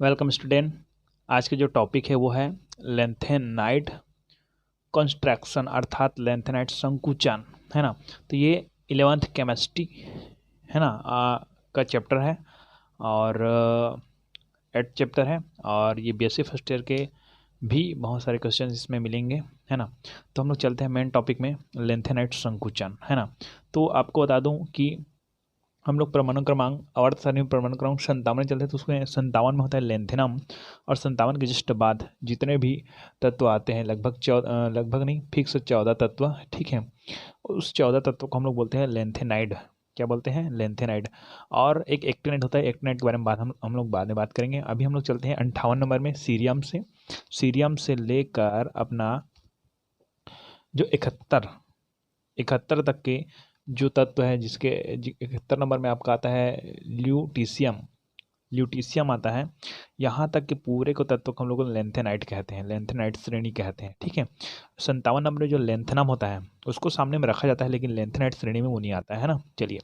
Welcome student. आज के जो टॉपिक है वो है लेंथेनाइड कंस्ट्रक्शन अर्थात लेंथेनाइड संकुचन, है ना। तो ये 11th केमिस्ट्री है ना का चैप्टर है और 8th चैप्टर है और ये बीएससी फर्स्ट ईयर के भी बहुत सारे क्वेश्चन इसमें मिलेंगे, है ना। तो हम लोग चलते हैं मेन टॉपिक में, लेंथेनाइड संकुचन, है ना। तो आपको बता दूं कि हम लोग परमाणु क्रमांक आवर्त सारणी में परमाणु क्रमांक 57 चलते हैं, तो उसमें 57 में होता है लेंथेनम और 57 के जस्ट बाद जितने भी तत्व आते हैं लगभग नहीं फिक्स 14 तत्व, ठीक है। उस 14 तत्व को हम लोग बोलते हैं लेंथेनाइड। क्या बोलते हैं? लेंथेनाइड। और एक एक्टिनाइड होता है, एक्टिनाइड के बारे में हम लोग बाद में बात करेंगे। अभी हम लोग चलते हैं 58 नंबर में, सीरियम से लेकर अपना जो 71 तक के जो तत्व है, जिसके 71 नंबर में आपका आता है ल्यूटीशियम आता है। यहाँ तक के पूरे को तत्व को हम लोग लेंथेनाइड कहते हैं, लेंथेनाइड श्रेणी कहते हैं, ठीक है। 57 नंबर में जो लेंथेनम होता है उसको सामने में रखा जाता है, लेकिन लेंथेनाइड श्रेणी में वो नहीं आता है ना। चलिए,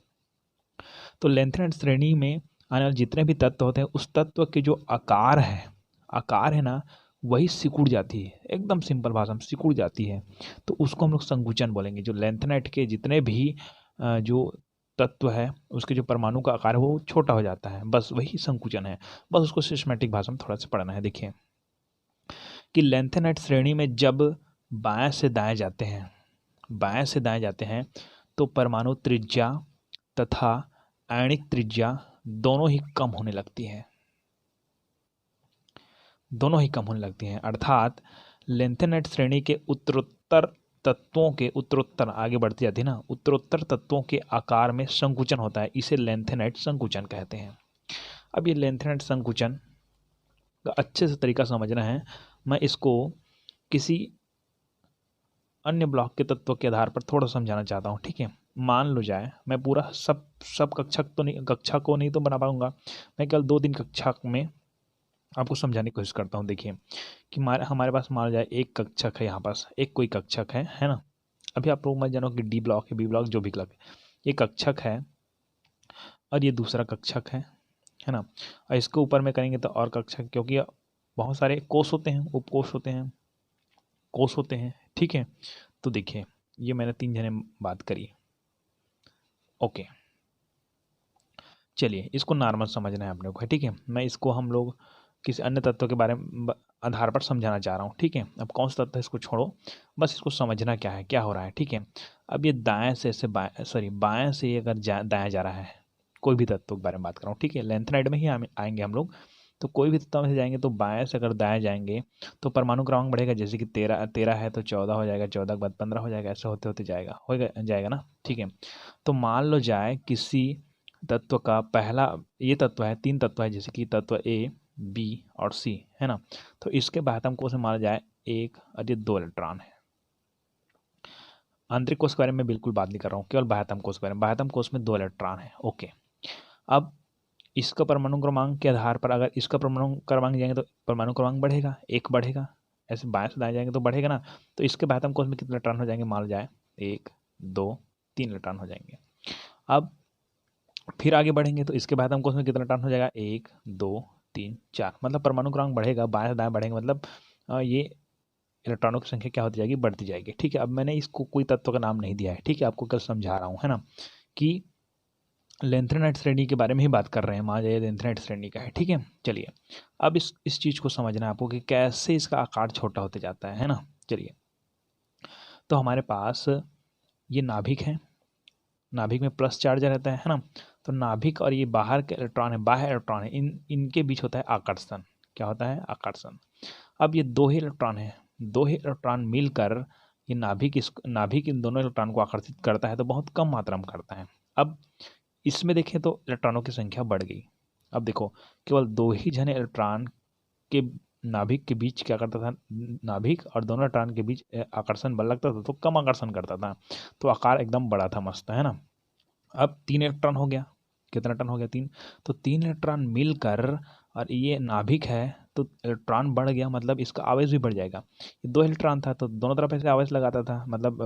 तो लेंथेनाइड श्रेणी में आने वाले जितने भी तत्व होते हैं उस तत्व के जो आकार है ना, वही सिकुड़ जाती है। एकदम सिंपल भाषा में सिकुड़ जाती है, तो उसको हम लोग संकुचन बोलेंगे। जो लेंथेनाइड के जितने भी जो तत्व है उसके जो परमाणु का आकार है वो छोटा हो जाता है, बस वही संकुचन है। बस उसको सिस्टमैटिक भाषा में थोड़ा सा पढ़ना है। देखिए कि लेंथेनाइड श्रेणी में जब बाएं से दाएं जाते हैं तो परमाणु त्रिज्या तथा आणविक त्रिज्या दोनों ही कम होने लगती हैं। अर्थात लेंथेनाइड श्रेणी के उत्तरोत्तर आगे बढ़ती जाती है ना, उत्तरोत्तर तत्वों के आकार में संकुचन होता है, इसे लेंथेनाइड संकुचन कहते हैं। अब ये लेंथेनाइड संकुचन का अच्छे से तरीका समझना है। मैं इसको किसी अन्य ब्लॉक के तत्व के आधार पर थोड़ा समझाना चाहता हूँ, ठीक है। मान लो जाए मैं पूरा सब कक्षा को नहीं तो बना पाऊंगा, मैं केवल 2 दिन कक्षा में आपको समझाने की कोशिश करता हूँ। देखिए कि हमारे पास मान जाए एक कक्षक है, यहाँ पास एक कोई कक्षक है ना। अभी आप लोग मत जानो कि डी ब्लॉक है, बी ब्लॉक, जो भी क्लक है, ये कक्षक है और ये दूसरा कक्षक है ना। और इसके ऊपर में करेंगे तो और कक्षक, क्योंकि बहुत सारे कोष होते हैं, उपकोष होते हैं, कोष होते हैं, ठीक है। तो देखिए ये मैंने 3 जने बात करी, ओके। चलिए इसको नॉर्मल समझना है अपने को, ठीक है। मैं इसको हम लोग किसी अन्य तत्व के बारे में आधार पर समझाना चाह रहा हूँ, ठीक है। अब कौन सा तत्व है इसको छोड़ो, बस इसको समझना क्या है, क्या हो रहा है, ठीक है। अब ये बाएं से अगर दाएं जा रहा है, कोई भी तत्व के बारे में बात कर रहा हूँ, ठीक है। लेंथेनाइड में ही आएंगे हम लोग। तो कोई भी तत्व में से जाएंगे तो बाएं से अगर दाएं जाएंगे तो परमाणु क्रमांक बढ़ेगा। जैसे कि 13 है तो 14 हो जाएगा, 14 के बाद 15 हो जाएगा, ऐसे होते होते जाएगा ना, ठीक है। तो मान लो जाए किसी तत्व का पहला, ये तत्व है, 3 तत्व है, जैसे कि तत्व ए, बी और सी, है ना। तो इसके बाह्यतम कोष में माना जाए 1 और ये 2 इलेक्ट्रॉन है। आंतरिक कोष के बारे में बिल्कुल बात नहीं कर रहा हूँ, केवल बाह्यतम कोष के बारे में। बाह्यतम कोष में 2 इलेक्ट्रॉन है, ओके। अब इसका परमाणु क्रमांक के आधार पर अगर इसका परमाणु क्रमांक जाएंगे तो परमाणु क्रमांक बढ़ेगा, 1 बढ़ेगा। ऐसे बाएं से दाएं जाएंगे तो बढ़ेगा ना। तो इसके बाह्यतम कोष में कितने इलेक्ट्रॉन हो जाएंगे, मान जाए 1, 2, 3 इलेक्ट्रॉन हो जाएंगे। अब फिर आगे बढ़ेंगे तो इसके बाद हमको उसमें कितना टर्न हो जाएगा, 1, 2, 3, 4, मतलब परमाणु क्रमांक बढ़ेगा, बाएं से दाएं बढ़ेंगे, मतलब ये इलेक्ट्रॉनों की संख्या क्या होती जाएगी, बढ़ती जाएगी, ठीक है। अब मैंने इसको कोई तत्व का नाम नहीं दिया है, ठीक है, आपको कल समझा रहा हूँ, है ना, कि लेंथेनाइड श्रेणी के बारे में ही बात कर रहे हैं, मान जाइए लेंथेनाइड श्रेणी का है, ठीक है। चलिए अब इस चीज़ को समझना है आपको कि कैसे इसका आकार छोटा होते जाता है ना। चलिए, तो हमारे पास ये नाभिक है, नाभिक में प्लस चार्ज रहता है ना। तो नाभिक और ये बाहर के इलेक्ट्रॉन है, बाह्य इलेक्ट्रॉन है, इनके बीच होता है आकर्षण। क्या होता है? आकर्षण। अब ये 2 ही इलेक्ट्रॉन मिलकर ये नाभिक इन दोनों इलेक्ट्रॉन को आकर्षित करता है, तो बहुत कम मात्रा में करता है। अब इसमें देखें तो इलेक्ट्रॉनों की संख्या बढ़ गई। अब देखो केवल 2 ही जने इलेक्ट्रॉन के नाभिक के बीच क्या करता था, नाभिक और दोनों इलेक्ट्रॉन के बीच आकर्षण बल लगता था, तो कम आकर्षण करता था, तो आकार एकदम बड़ा था, मस्त, है ना। अब 3 इलेक्ट्रॉन हो गया, कितना टन हो गया, 3। तो 3 इलेक्ट्रॉन मिलकर और ये नाभिक है तो इलेक्ट्रॉन बढ़ गया, मतलब इसका आवेश भी बढ़ जाएगा। ये 2 इलेक्ट्रॉन था तो दोनों तरफ ऐसे आवेश लगाता था, मतलब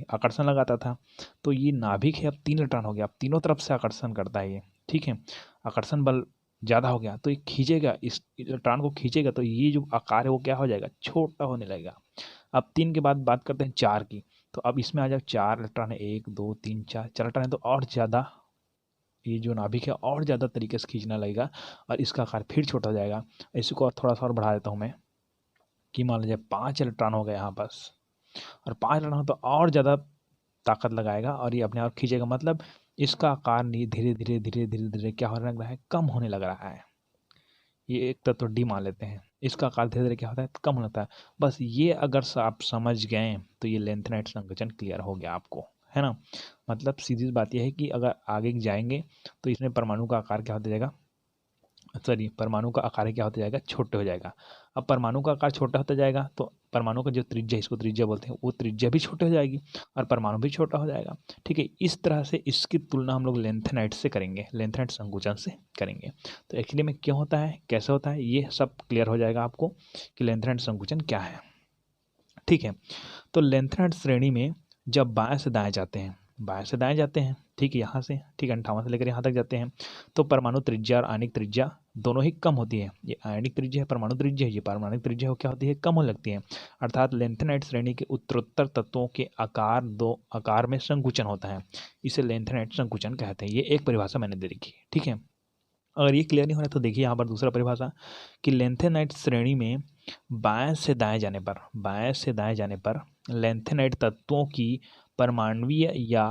आकर्षण लगाता था। तो ये नाभिक है, अब 3 इलेक्ट्रॉन हो गया, अब तीनों तरफ से आकर्षण करता है ये, ठीक है। आकर्षण बल ज़्यादा हो गया तो ये खींचेगा, इस इलेक्ट्रॉन को खींचेगा, तो ये जो आकार है वो क्या हो जाएगा, छोटा होने लगेगा। अब 3 के बाद बात करते हैं 4 की, तो अब इसमें आ जाए 4 इलेक्ट्रॉन है, 1 2 3 4 इलेक्ट्रॉन है, तो और ज़्यादा ये जो नाभिक है और ज़्यादा तरीके से खींचने लगेगा और इसका आकार फिर छोटा हो जाएगा। इसी को और थोड़ा सा और बढ़ा देता हूँ मैं कि मान लीजिए 5 इलेक्ट्रॉन हो गए यहाँ पास, और 5 इलेक्ट्रॉन तो और ज़्यादा ताकत लगाएगा और ये अपने आप खींचेगा, मतलब इसका आकार नहीं धीरे धीरे धीरे धीरे धीरे क्या होने लग रहा है, कम होने लग रहा है। ये एक तत्व डी मान लेते हैं, इसका आकार धीरे धीरे क्या होता है, कम होता है। बस ये अगर आप समझ गए तो ये लेंथेनाइट संकोचन क्लियर हो गया आपको, है ना। मतलब सीधी बात यह है कि अगर आगे जाएंगे तो इसमें परमाणु का आकार क्या होता जाएगा, सॉरी परमाणु का आकार क्या होता जाएगा, छोटे हो जाएगा। अब परमाणु का आकार छोटा होता जाएगा तो परमाणु का जो त्रिज्या, इसको त्रिज्या बोलते हैं, वो त्रिज्या भी छोटी हो जाएगी और परमाणु भी छोटा हो जाएगा। ठीक है, इस तरह से इसकी तुलना हम लोग लेंथेनाइट से करेंगे, लेंथेनाइट संकुचन से करेंगे। तो एक्चुअली में क्यों होता है, कैसे होता है, ये सब क्लियर हो जाएगा आपको कि लेंथेनाइट संकुचन क्या है। ठीक है, तो लेंथेनाइट श्रेणी में जब बाएं से दाएं जाते हैं, बाएं से दाएं जाते हैं, ठीक है, यहाँ से, ठीक है, 58 से लेकर यहाँ तक जाते हैं, तो परमाणु त्रिज्या और आणविक त्रिज्या दोनों ही कम होती है। ये आणविक त्रिज्या है, परमाणु त्रिज्या है, ये परमाणु त्रिज्या क्या होती है, कम होने लगती है। अर्थात लेंथेनाइट श्रेणी के उत्तरोत्तर तत्वों के आकार में संकुचन होता है, इसे लेंथेनाइट संकुचन कहते हैं। ये एक परिभाषा मैंने दे रखी है। ठीक है, अगर ये क्लियर नहीं हो रहा तो देखिए यहाँ पर दूसरा परिभाषा कि लेंथेनाइट श्रेणी में बाएं से दाएं जाने पर, बाएं से दाएं जाने पर लेंथेनाइट तत्वों की परमाणुवीय या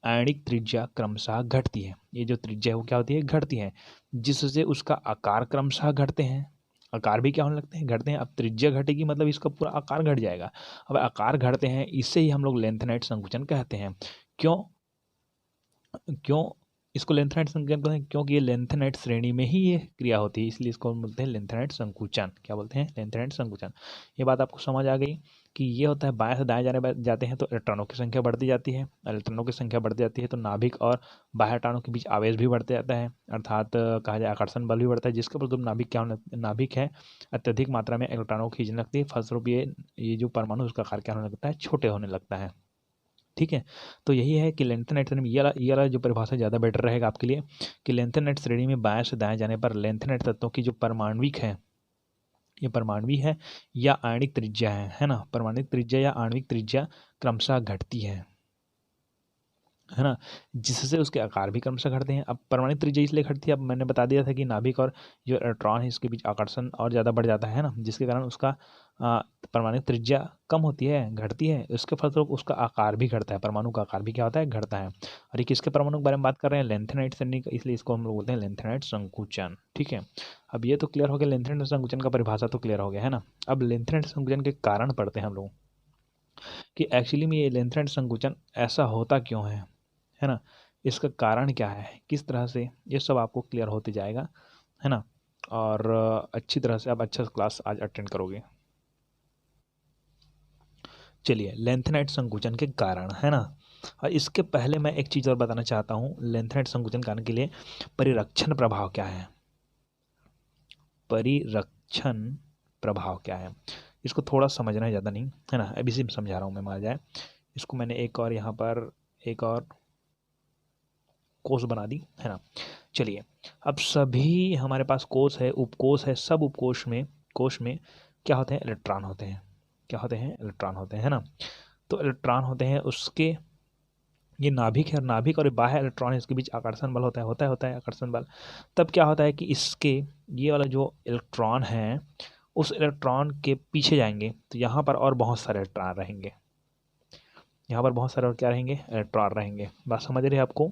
आणविक त्रिज्या क्रमशः घटती है। ये जो त्रिज्या है वो क्या होती है, घटती है, जिससे उसका आकार क्रमशः घटते हैं, आकार भी क्या होने लगते हैं, घटते हैं। अब त्रिज्या घटेगी मतलब इसका पूरा आकार घट जाएगा। अब आकार घटते हैं, इससे ही हम लोग लेंथेनाइट संकुचन कहते हैं। क्यों क्यों इसको लेंथेनाइट संकुचन कहते हैं, क्योंकि ये लेंथेनाइट श्रेणी में ही ये क्रिया होती है, इसलिए इसको बोलते हैं लेंथेनाइट संकुचन। क्या बोलते हैं, लेंथेनाइट संकुचन। ये बात आपको समझ आ गई कि ये होता है बाएं से दाएं जाते हैं तो इलेक्ट्रॉनों की संख्या बढ़ती जाती है, इलेक्ट्रॉनों की संख्या बढ़ती जाती है तो नाभिक और बाह्य इलेक्ट्रॉनों के बीच आवेश भी बढ़ते जाता है, अर्थात कहा जाए आकर्षण बल भी बढ़ता है, जिसके परिणाम नाभिक क्या होने, नाभिक है अत्यधिक मात्रा में इलेक्ट्रॉनों को खींचने लगती है, फलस्वरूप ये जो परमाणु उसका आकार क्या होने लगता है, छोटे होने लगता है। ठीक है, तो यही है कि लेंथेनाइट श्रेणी में ये वाला जो परिभाषा ज़्यादा बेटर रहेगा आपके लिए कि लेंथेनाइट श्रेणी में बाएं से दाएं जाने पर लेंथेनाइट तत्वों की जो परमाणविक है, ये परमाणुवी है या आणविक त्रिज्या है ना, परमाणविक त्रिज्या या आणविक त्रिज्या क्रमशः घटती है ना, जिससे उसके आकार भी क्रमशः घटते हैं। अब परमाणु त्रिज्या इसलिए घटती है, अब मैंने बता दिया था कि नाभिक और जो इलेक्ट्रॉन है इसके बीच आकर्षण और ज़्यादा बढ़ जाता है ना, जिसके कारण उसका परमाणु त्रिज्या कम होती है, घटती है, उसके फलस्वरूप उसका आकार भी घटता है, परमाणु का आकार भी क्या होता है, घटता है। और ये किसके परमाणु के बारे में बात कर रहे हैं, लेंथेनाइट श्रेणी का, इसलिए इसको हम लोग बोलते हैं लेंथेनाइट संकुचन। ठीक है, अब ये तो क्लियर हो गया, लेंथेनाइट संकुचन का परिभाषा तो क्लियर हो गया है ना। अब लेंथेनाइट संकुचन के कारण पढ़ते हैं हम लोग कि एक्चुअली में ये लेंथेनाइट संकुचन ऐसा होता क्यों है ना, इसका कारण क्या है, किस तरह से, ये सब आपको क्लियर होते जाएगा, है ना। और अच्छी तरह से आप अच्छा क्लास आज अटेंड करोगे। चलिए, लेंथेनाइट संकुचन के कारण, है ना। और इसके पहले मैं एक चीज़ और बताना चाहता हूँ, लेंथेनाइट संकुचन कारण के लिए परिरक्षण प्रभाव क्या है, परिरक्षण प्रभाव क्या है, इसको थोड़ा समझना है, ज़्यादा नहीं, है ना, अभी से समझा रहा हूँ मैं, मान जाए इसको मैंने एक और यहाँ पर एक और कोष बना दी, है ना। चलिए, अब सभी हमारे पास कोष है, उपकोष है, सब उपकोष में, कोष में क्या होते हैं, इलेक्ट्रॉन होते हैं, क्या होते हैं, इलेक्ट्रॉन होते हैं, है ना। तो इलेक्ट्रॉन होते हैं, उसके ये नाभिक है, और नाभिक और बाह्य इलेक्ट्रॉन है, इसके बीच आकर्षण बल होता है आकर्षण बल। तब क्या होता है कि इसके ये वाला जो इलेक्ट्रॉन है उस इलेक्ट्रॉन के पीछे जाएंगे तो यहाँ पर और बहुत सारे इलेक्ट्रॉन रहेंगे, यहाँ पर बहुत सारे और क्या रहेंगे, इलेक्ट्रॉन रहेंगे। बात समझ रहे हैं आपको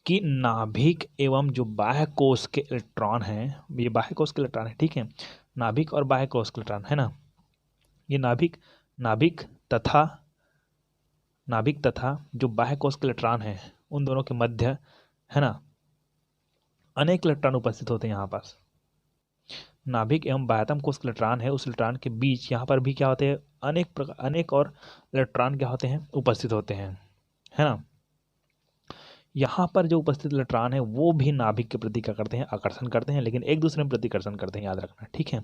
कि नाभिक एवं जो बाह्य कोष के इलेक्ट्रॉन हैं, ये बाह्य कोष के इलेक्ट्रॉन है, ठीक है, नाभिक और बाह्य कोष के इलेक्ट्रॉन, है ना। ये नाभिक नाभिक तथा नाभिक तथा जो बाह्य कोष के इलेक्ट्रॉन है उन दोनों के मध्य, है ना, अनेक इलेक्ट्रॉन उपस्थित होते हैं। यहाँ पास नाभिक एवं बाह्यतम कोष के इलेक्ट्रॉन है, उस इलेक्ट्रॉन के बीच यहाँ पर भी क्या होते हैं, अनेक और इलेक्ट्रॉन क्या होते हैं, उपस्थित होते हैं, है ना। यहाँ पर जो उपस्थित इलेक्ट्रॉन है वो भी नाभिक के प्रति क्या करते हैं, आकर्षण करते हैं, लेकिन एक दूसरे में प्रतिकर्षण करते हैं, याद रखना, ठीक है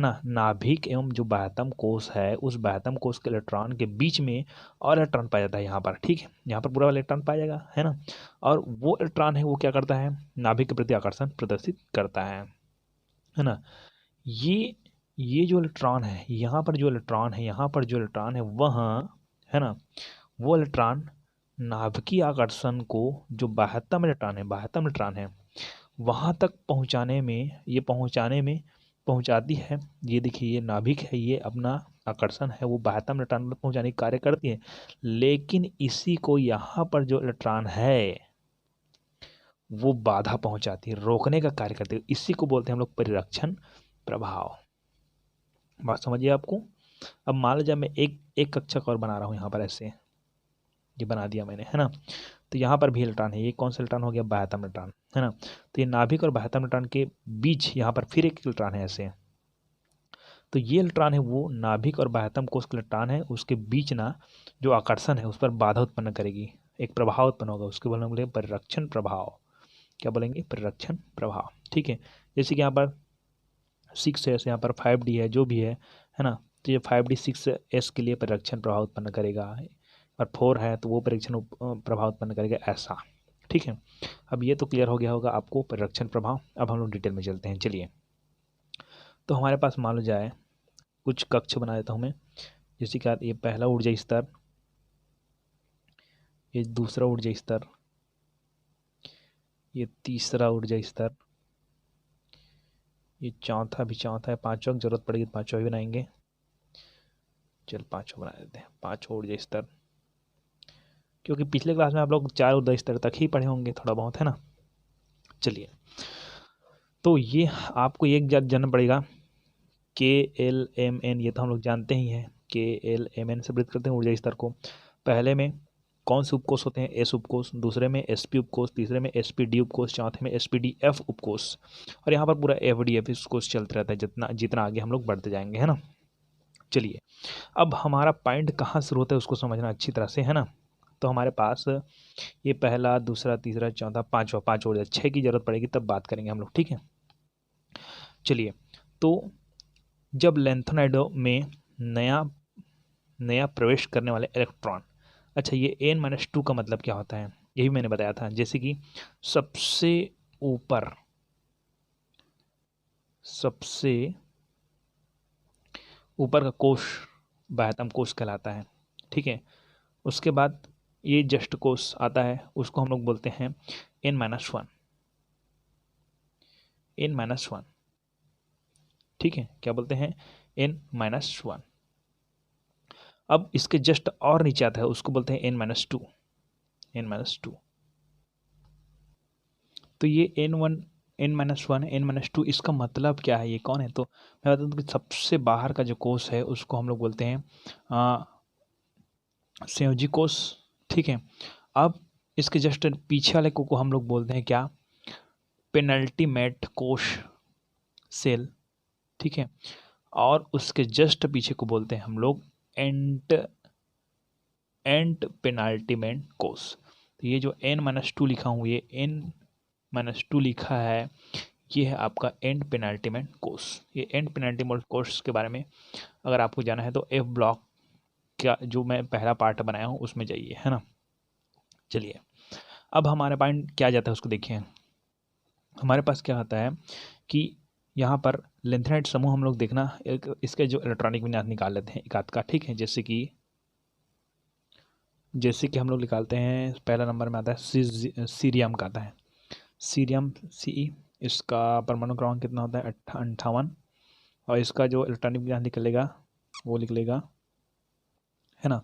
ना। नाभिक एवं जो बाह्यतम कोष है, उस बाह्यतम कोष के इलेक्ट्रॉन के बीच में और इलेक्ट्रॉन पाया जाता है यहाँ पर, ठीक है, यहाँ पर पूरा इलेक्ट्रॉन पाया जाएगा, है ना। और वो इलेक्ट्रॉन है वो क्या करता है, नाभिक के प्रति आकर्षण प्रदर्शित करता है ना। ये जो इलेक्ट्रॉन है, यहाँ पर जो इलेक्ट्रॉन है, यहाँ पर जो इलेक्ट्रॉन है वह, है ना, वो इलेक्ट्रॉन नाभिकीय आकर्षण को, जो बाह्यतम इलेक्ट्रॉन है वहाँ तक पहुँचाने में, ये पहुँचाती है। ये देखिए, ये नाभिक है, ये अपना आकर्षण है वो बाह्यतम इलेक्ट्रॉन तक पहुँचाने की कार्य करती है, लेकिन इसी को यहाँ पर जो इलेक्ट्रॉन है वो बाधा पहुँचाती है, रोकने का कार्य करती है। इसी को बोलते हैं हम लोग परिरक्षण प्रभाव। बात समझिए आपको। अब मान लीजिए मैं एक कक्षक और बना रहा हूँ यहाँ पर, ऐसे ये बना दिया मैंने, है ना। तो यहाँ पर भी इलेक्ट्रॉन है, ये कौन सा इलेक्ट्रॉन हो गया, बाह्यतम इलेक्ट्रॉन, है ना। तो ये नाभिक और बाह्यतम इलेक्ट्रॉन के बीच यहाँ पर फिर एक इलेक्ट्रॉन है ऐसे। तो ये इलेक्ट्रॉन है वो नाभिक और बाह्यतम कोष के इलेक्ट्रॉन है, उसके बीच ना जो आकर्षण है उस पर बाधा उत्पन्न करेगी, एक प्रभाव उत्पन्न होगा, उसके बोलेंगे परिरक्षण प्रभाव। क्या बोलेंगे, परिरक्षण प्रभाव, ठीक है। जैसे कि यहाँ पर 6s, यहाँ पर 5d है, जो भी है ना। तो ये 5d 6s के लिए परिरक्षण प्रभाव उत्पन्न करेगा, और 4 है तो वो परिरक्षण प्रभाव उत्पन्न करेगा, ऐसा, ठीक है। अब ये तो क्लियर हो गया होगा आपको परिरक्षण प्रभाव। अब हम लोग डिटेल में चलते हैं, चलिए। तो हमारे पास मान लो जाए कुछ कक्ष बना देता हूँ मैं, जैसे कि ये पहला ऊर्जा स्तर, ये दूसरा ऊर्जा स्तर, ये तीसरा ऊर्जा स्तर, ये चौथा भी, चौथा है, पांचवा की जरूरत पड़ेगी तो पांचवा भी बनाएंगे। चल पांचवा बना देते हैं, पांचवा ऊर्जा स्तर, क्योंकि पिछले क्लास में आप लोग 4 ऊर्जा स्तर तक ही पढ़े होंगे थोड़ा बहुत, है ना। चलिए, तो ये आपको एक जानना पड़ेगा, KLMN, ये तो हम लोग जानते ही हैं, KLMN से वृत्त करते हैं ऊर्जा स्तर को। पहले में कौन से उपकोष होते हैं, S उपकोष, दूसरे में SP उपकोष, तीसरे में SPD उपकोष, चौथे में SPDF उपकोष, और यहाँ पर पूरा FDF उपकोष चलते रहता है, जितना जितना आगे हम लोग बढ़ते जाएंगे, है ना। चलिए, अब हमारा पॉइंट कहाँ शुरू होता है उसको समझना अच्छी तरह से, है ना। तो हमारे पास ये पहला, दूसरा, तीसरा, चौथा, पाँच ऊर्जा, 6 की जरूरत पड़ेगी तब बात करेंगे हम लोग, ठीक है। चलिए, तो जब लैंथेनाइडो में नया प्रवेश करने वाले इलेक्ट्रॉन, अच्छा ये n-2 का मतलब क्या होता है, यही मैंने बताया था। जैसे कि सबसे ऊपर का कोष बाह्यतम कोष कहलाता है, ठीक है। उसके बाद ये जस्ट कोष आता है, उसको हम लोग बोलते हैं n-1, ठीक है। क्या बोलते हैं, n-1। अब इसके जस्ट और नीचे आता है, उसको बोलते हैं n-2। तो ये n1, n-1, n-2, इसका मतलब क्या है, ये कौन है। तो मैं बता दूं कि सबसे बाहर का जो कोष है उसको हम लोग बोलते हैं संयोजी कोष, ठीक है। अब इसके जस्ट पीछे वाले को हम लोग बोलते हैं क्या, पेनल्टीमेट कोष सेल, ठीक है। और उसके जस्ट पीछे को बोलते हैं हम लोग एंट पेनाल्टीमेंट कोष। तो ये जो n-2 लिखा हूँ, ये n-2 लिखा है, ये है आपका एंड पेनाल्टीमेंट कोर्स। ये एंड पेनाल्टीमेंट कोर्स के बारे में अगर आपको जाना है तो F ब्लॉक का जो मैं पहला पार्ट बनाया हूँ उसमें जाइए, है ना। चलिए, अब हमारे पॉइंट क्या जाता है उसको देखिए। हमारे पास क्या आता है कि यहाँ पर लेंथेनाइड समूह हम लोग देखना, इसके जो इलेक्ट्रॉनिक विन्यास निकाल लेते हैं एक आध का, ठीक है। जैसे कि हम लोग निकालते हैं, पहला नंबर में आता है सीरियम का आता है, सीरियम Ce, इसका परमाणु क्रमांक कितना होता है, 58, और इसका जो इलेक्ट्रॉनिक विन्यास निकलेगा वो निकलेगा, है ना,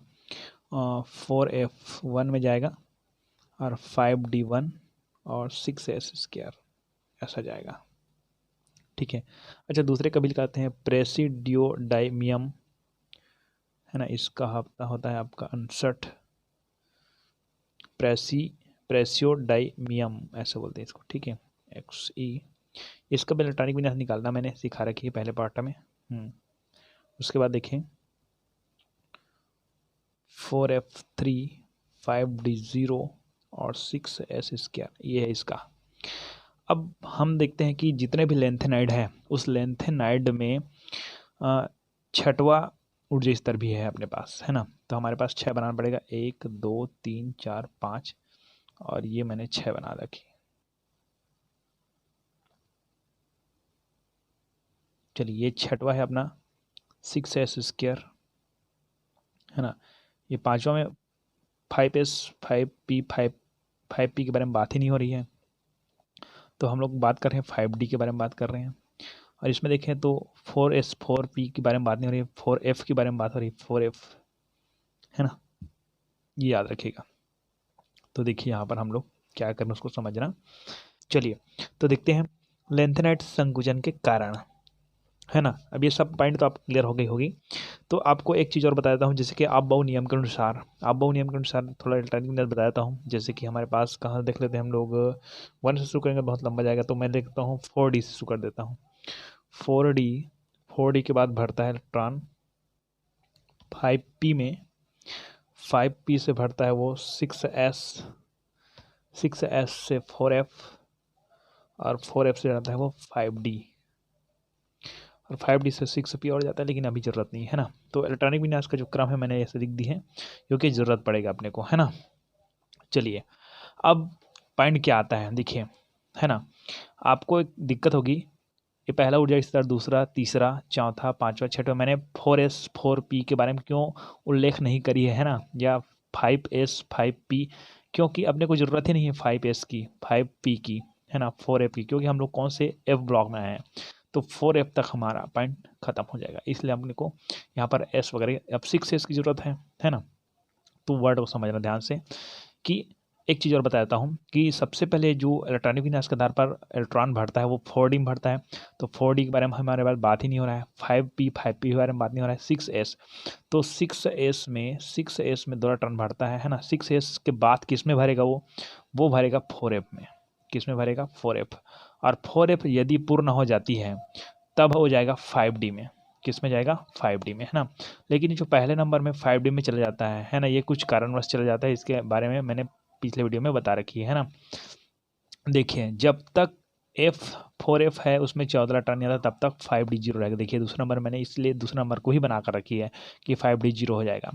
4F1 में जाएगा, और 5D1 और 6S², ऐसा जाएगा, ठीक है। अच्छा, दूसरे का भी निकालते हैं, प्रेसिडियोडाइमियम, है ना, इसका होता है आपका 59, प्रेसियोडाइमियम ऐसे बोलते हैं इसको, ठीक है, Xe। इसका भी इलेक्ट्रॉनिक विन्यास निकालना मैंने सिखा रखी है पहले पार्ट में। उसके बाद देखें 4F3, 5D0, और 6s², ये है इसका। अब हम देखते हैं कि जितने भी लेंथेनाइड है उस लेंथेनाइड में छठवां ऊर्जा स्तर भी है अपने पास, है ना। तो हमारे पास 6 बनाना पड़ेगा, 1 2 3 4 5, और ये मैंने 6 बना रखी। चलिए, ये छठवां है अपना 6s², है ना। ये पांचवा में 5s 5p 5p के बारे में बात ही नहीं हो रही है, तो हम लोग बात कर रहे हैं 5d के बारे में बात कर रहे हैं। और इसमें देखें तो 4s 4p के बारे में बात नहीं हो रही है, 4f के बारे में बात हो रही है, 4f, है ना, ये याद रखिएगा। तो देखिए यहाँ पर हम लोग क्या करना उसको समझना। चलिए, तो देखते हैं लेंथेनाइड संकुचन के कारण, है ना। अब ये सब पॉइंट तो आप क्लियर हो गई होगी। तो आपको एक चीज़ और बता देता हूँ, जैसे कि आप-बाऊ नियम के अनुसार, आप-बाऊ नियम के अनुसार थोड़ा इलेक्ट्रॉनिक में बता देता हूँ। जैसे कि हमारे पास कहाँ देख लेते हैं हम लोग, 1 से शुरू करेंगे बहुत लंबा जाएगा, तो मैं देखता हूँ 4d से शुरू कर देता हूँ। 4d, 4d के बाद भरता है इलेक्ट्रॉन 5p में, 5p से भरता है वो 6s, 6s से 4f, और 4f से जाता है वो 5d, और 5d से 6p और जाता है, लेकिन अभी ज़रूरत नहीं है ना। तो इलेक्ट्रॉनिक विन्यास का जो क्रम है मैंने ऐसे लिख दी है, क्योंकि ज़रूरत पड़ेगा अपने को, है ना। चलिए, अब पॉइंट क्या आता है देखिए, है ना। आपको एक दिक्कत होगी, ये पहला ऊर्जा स्तर, दूसरा, तीसरा, चौथा, पांचवा, छठवा, मैंने 4s 4p के बारे में क्यों उल्लेख नहीं करी है ना, या 5s 5p, क्योंकि अपने को ज़रूरत ही नहीं है 5s की, 5p की, है ना, 4f की, क्योंकि हम लोग कौन से f ब्लॉक में हैं, तो 4f तक हमारा पॉइंट खत्म हो जाएगा। इसलिए अपने को यहाँ पर s वगैरह, अब 6s की ज़रूरत है ना। तो वर्ड को समझना ध्यान से, कि एक चीज़ और बता देता हूँ कि सबसे पहले जो इलेक्ट्रॉनिक विन्यास के आधार पर इलेक्ट्रॉन भरता है वो 4d में भरता है, तो 4d के बारे में हमारे पास बात ही नहीं हो रहा है। 5p के बारे में बात नहीं हो रहा है। 6s, तो 6s में 2 इलेक्ट्रॉन भरता है ना। 6s के बाद किस में भरेगा वो भरेगा 4f में। किस में भरेगा? 4f। और 4f यदि पूर्ण हो जाती है तब हो जाएगा 5d में। किस में जाएगा? 5d में, है ना। लेकिन जो पहले नंबर में 5d में चला जाता है ना, ये कुछ कारणवश चला जाता है, इसके बारे में मैंने पिछले वीडियो में बता रखी है ना। देखिए, जब तक F4F है उसमें 14 इलेक्ट्रॉन नहीं आता तब तक 5d 0 रहेगा। देखिए, दूसरा नंबर मैंने इसलिए दूसरा नंबर को ही बना कर रखी है कि 5d 0 हो जाएगा,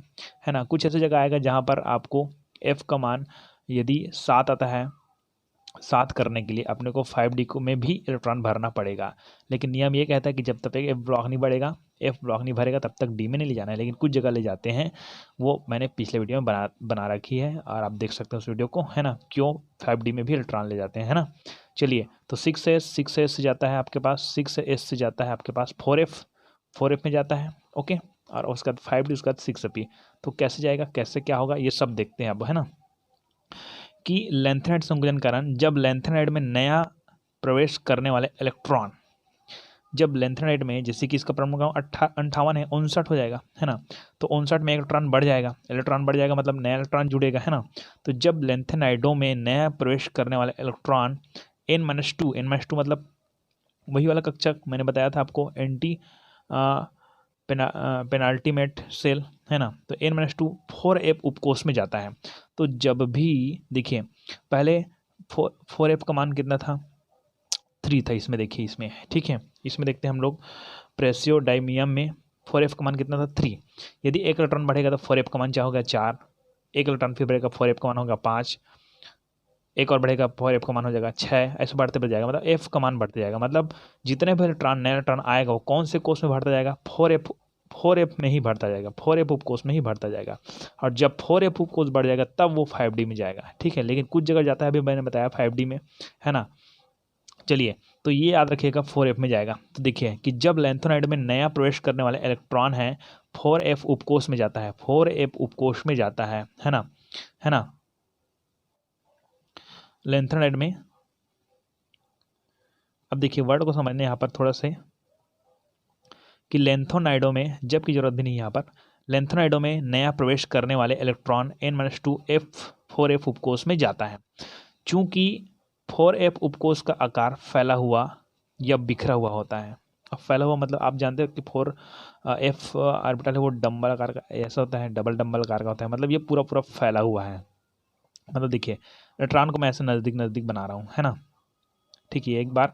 है ना। कुछ ऐसी जगह आएगा जहाँ पर आपको F का मान यदि 7 आता है, 7 करने के लिए अपने को 5d को में भी इलेक्ट्रॉन भरना पड़ेगा। लेकिन नियम ये कहता है कि जब तक F ब्लॉक नहीं बढ़ेगा, F ब्लॉक नहीं भरेगा, तब तक D में नहीं ले जाना है। लेकिन कुछ जगह ले जाते हैं, वो मैंने पिछले वीडियो में बना रखी है, और आप देख सकते हो उस वीडियो को, है ना, क्यों 5d में भी इलेक्ट्रॉन ले जाते हैं, है ना। चलिए, तो 6s से जाता है आपके पास, 6s से जाता है आपके पास 4f में जाता है, ओके। और उसके बाद 5d, उसके बाद 6p। तो कैसे जाएगा, कैसे क्या होगा, ये सब देखते हैं अब, है ना। कि लेंथेनाइड संकुचन कारण जब लेंथेनाइड में नया प्रवेश करने वाले इलेक्ट्रॉन, जब लेंथेनाइड में, जैसे कि इसका परमाणु 58 है, 59 हो जाएगा, है ना। तो 59 में इलेक्ट्रॉन बढ़ जाएगा, मतलब नया इलेक्ट्रॉन जुड़ेगा, है ना। तो जब लेंथेनाइडों में नया प्रवेश करने वाले इलेक्ट्रॉन n-2 मतलब वही वाला कक्षक मैंने बताया था आपको, एंटी पेनाल्टीमेट सेल, है ना। तो n-2 4f उपकोष में जाता है। तो जब भी देखिए, पहले 4f का मान कितना था? 3 था। इसमें देखिए, इसमें ठीक है, इसमें देखते हैं हम लोग प्रेसियोडाइमियम में 4f का मान कितना था? 3। यदि एक इलेक्ट्रॉन बढ़ेगा तो 4f का मान क्या होगा? 4। एक इलेक्ट्रॉन फिर बढ़ेगा, 4f का मान होगा 5। एक और बढ़ेगा, 4f का मान हो जाएगा 6। ऐसे बढ़ते बढ़ जाएगा, मतलब f का मान बढ़ते जाएगा। मतलब जितने भी इलेक्ट्रॉन नया इलेक्ट्रॉन आएगा वो कौन से कोष में बढ़ता जाएगा? 4f में ही बढ़ता जाएगा, 4f उपकोष में ही बढ़ता जाएगा। और जब 4f उपकोष बढ़ जाएगा तब वो 5d में जाएगा, ठीक है। लेकिन कुछ जगह जाता है, अभी मैंने बताया 5d में, है ना। चलिए, तो ये याद रखिएगा 4f में जाएगा। तो देखिए कि जब लेंथेनाइड में नया प्रवेश करने वाले इलेक्ट्रॉन है 4f उपकोष में जाता है, 4f उपकोष में जाता है ना, है ना। लेंथेनाइड में, अब देखिए वर्ड को समझने यहाँ पर थोड़ा से, कि लेंथोनाइडों में, जब की जरूरत भी नहीं है यहाँ पर, लेंथोनाइडों में नया प्रवेश करने वाले इलेक्ट्रॉन n-2 4f उपकोष में जाता है। चूंकि 4f उपकोष का आकार फैला हुआ या बिखरा हुआ होता है। अब फैला हुआ मतलब आप जानते हो कि 4f ऑर्बिटल है वो डंबल आकार का ऐसा होता है, डबल डंबल आकार का होता है, मतलब ये पूरा पूरा फैला हुआ है। मतलब देखिए, इलेक्ट्रॉन को मैं ऐसे नज़दीक नज़दीक बना रहा हूँ, है ना। ठीक है, एक बार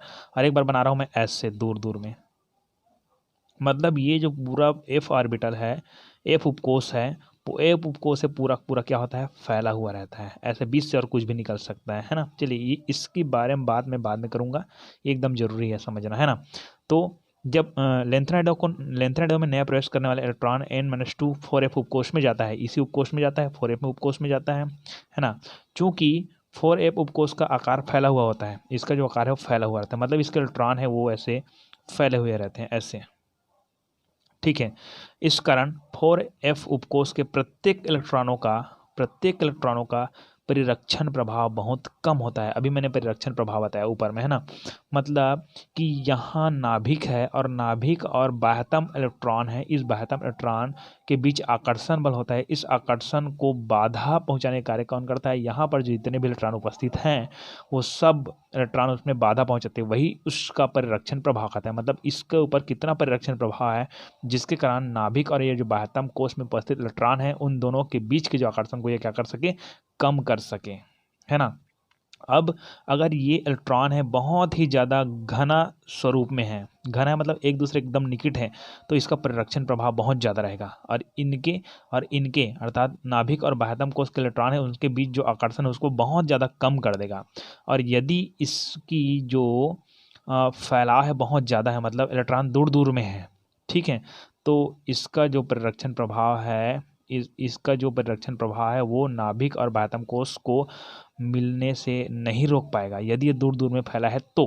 बना रहा हूँ मैं ऐसे दूर दूर में। मतलब ये जो पूरा एफ ऑर्बिटल है, एफ उपकोष है, वो एफ उपकोष से पूरा पूरा क्या होता है, फैला हुआ रहता है। ऐसे बीच से और कुछ भी निकल सकता है ना। चलिए, ये इसके बारे में बाद में करूँगा, एकदम जरूरी है समझना, है ना। तो जब लेंथेनाइडो में नया प्रवेश करने वाले इलेक्ट्रॉन n-2 4f उपकोष में जाता है, इसी उपकोष में जाता है, 4f में उपकोष में जाता है ना। चूंकि 4f उपकोष का आकार फैला हुआ होता है, इसका जो आकार है वो फैला हुआ रहता है, मतलब इसके इलेक्ट्रॉन है वो ऐसे फैले हुए रहते हैं ऐसे। ठीक है, इस कारण 4f उपकोष के प्रत्येक इलेक्ट्रॉनों का परिरक्षण प्रभाव बहुत कम होता है। अभी मैंने परिरक्षण प्रभाव बताया ऊपर में, है ना। मतलब कि यहाँ नाभिक है और नाभिक और बाह्यतम इलेक्ट्रॉन है, इस बाह्यतम इलेक्ट्रॉन के बीच आकर्षण बल होता है। इस आकर्षण को बाधा पहुंचाने का कार्य कौन करता है, यहाँ पर जितने भी इलेक्ट्रॉन उपस्थित हैं वो सब इलेक्ट्रॉन उसमें बाधा पहुंचाते हैं, वही उसका परिरक्षण प्रभाव कहता है। मतलब इसके ऊपर कितना परिरक्षण प्रभाव है, जिसके कारण नाभिक और ये जो बाह्यतम कोष में उपस्थित इलेक्ट्रॉन है, उन दोनों के बीच के जो आकर्षण को ये क्या कर सके, कम कर सके, है ना। अब अगर ये इलेक्ट्रॉन है बहुत ही ज़्यादा घना स्वरूप में है, घना है मतलब एक दूसरे एकदम निकट है, तो इसका परिरक्षण प्रभाव बहुत ज़्यादा रहेगा। और इनके अर्थात नाभिक और बाह्यतम कोष के इलेक्ट्रॉन है, उनके बीच जो आकर्षण है उसको बहुत ज़्यादा कम कर देगा। और यदि इसकी जो फैलाव है बहुत ज़्यादा है, मतलब इलेक्ट्रॉन दूर दूर में है, ठीक है, तो इसका जो परिरक्षण प्रभाव है, इसका जो परिरक्षण प्रभाव है वो नाभिक और बाह्यतम कोष को मिलने से नहीं रोक पाएगा, यदि ये दूर दूर में फैला है तो।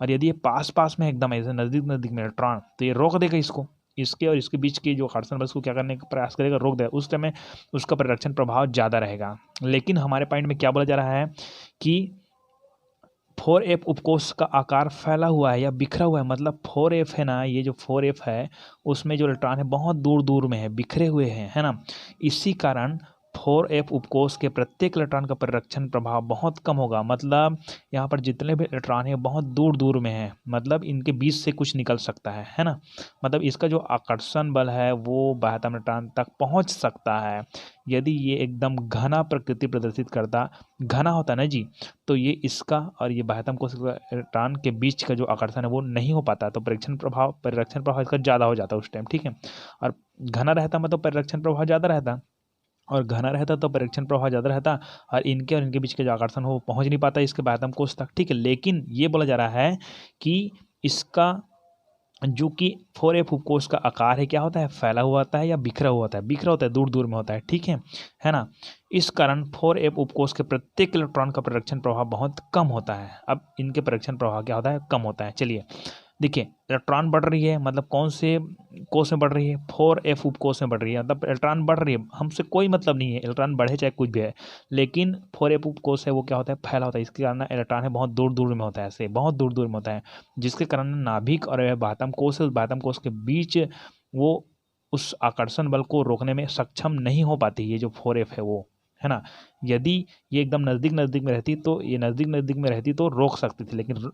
और यदि ये पास पास में एकदम ऐसे नज़दीक नज़दीक में इलेक्ट्रॉन, तो ये रोक देगा इसको, इसके और इसके बीच की जो आकर्षण बल को क्या करने का प्रयास करेगा, रोक देगा। उस समय उसका परिरक्षण प्रभाव ज़्यादा रहेगा। लेकिन हमारे पॉइंट में क्या बोला जा रहा है कि 4f उपकोष का आकार फैला हुआ है या बिखरा हुआ है, मतलब 4f है ना, ये जो 4f है उसमें जो इलेक्ट्रॉन है बहुत दूर दूर में है, बिखरे हुए हैं, है ना। इसी कारण 4f उपकोष के प्रत्येक इलेक्ट्रॉन का परिरक्षण प्रभाव बहुत कम होगा। मतलब यहाँ पर जितने भी इलेक्ट्रॉन है बहुत दूर दूर में है, मतलब इनके बीच से कुछ निकल सकता है ना। मतलब इसका जो आकर्षण बल है वो बाह्यतम इलेक्ट्रॉन तक पहुँच सकता है। यदि ये एकदम घना प्रकृति प्रदर्शित करता, घना होता ना जी, तो ये इसका और ये बाह्यतम कोष इलेक्ट्रॉन के बीच का जो आकर्षण है वो नहीं हो पाता, तो परिरक्षण प्रभाव इसका ज़्यादा हो जाता उस टाइम, ठीक है। और घना रहता मतलब परिरक्षण प्रभाव ज़्यादा रहता, और घना रहता तो परिरक्षण प्रभाव ज़्यादा रहता, और इनके बीच के जो आकर्षण हो वो पहुँच नहीं पाता इसके बाह्यतम कोष तक, ठीक है। लेकिन ये बोला जा रहा है कि इसका जो कि 4f उपकोष का आकार है क्या होता है, फैला हुआ होता है या बिखरा हुआ होता है, बिखरा होता है, दूर दूर में होता है, ठीक है ना। इस कारण 4f उपकोष के प्रत्येक इलेक्ट्रॉन का परिरक्षण प्रभाव बहुत कम होता है। अब इनके परिरक्षण प्रभाव क्या होता है, कम होता है। चलिए देखिए, इलेक्ट्रॉन बढ़ रही है, मतलब कौन से कोष में बढ़ रही है, 4f उपकोष में बढ़ रही है, मतलब इलेक्ट्रॉन बढ़ रही है, हमसे कोई मतलब नहीं है इलेक्ट्रॉन बढ़े चाहे कुछ भी है, लेकिन 4f उपकोष है वो क्या होता है, फैला होता है, इसके कारण इलेक्ट्रॉन है बहुत दूर दूर में होता है, ऐसे बहुत दूर दूर में होता है, जिसके कारण नाभिक और बाह्यतम कोष के बीच वो उस आकर्षण बल को रोकने में सक्षम नहीं हो पाती, ये जो 4f है वो, है ना। यदि ये एकदम नज़दीक नज़दीक में रहती तो रोक सकती थी, लेकिन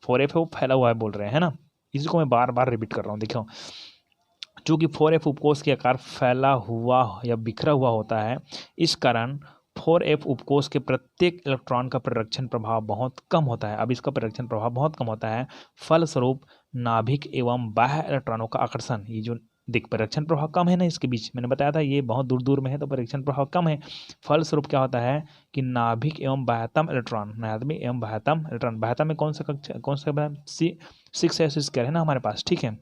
4f है वो फैला हुआ है बोल रहे हैं, है ना। इसी को मैं बार बार रिपीट कर रहा हूँ। देखो, चूँकि 4f उपकोष के आकार फैला हुआ या बिखरा हुआ होता है, इस कारण 4f उपकोष के प्रत्येक इलेक्ट्रॉन का परिरक्षण प्रभाव बहुत कम होता है। अब इसका परिरक्षण प्रभाव बहुत कम होता है, फलस्वरूप नाभिक एवं बाह्य इलेक्ट्रॉनों का आकर्षण, ये जो देख परिरक्षण प्रभाव कम है ना, इसके बीच मैंने बताया था ये बहुत दूर दूर में है तो परिरक्षण प्रभाव कम है। फलस्वरूप क्या होता है कि नाभिक एवं बाह्यतम इलेक्ट्रॉन, बाह्यतम में कौन सा 6s स्क्वायर है ना हमारे पास, ठीक है,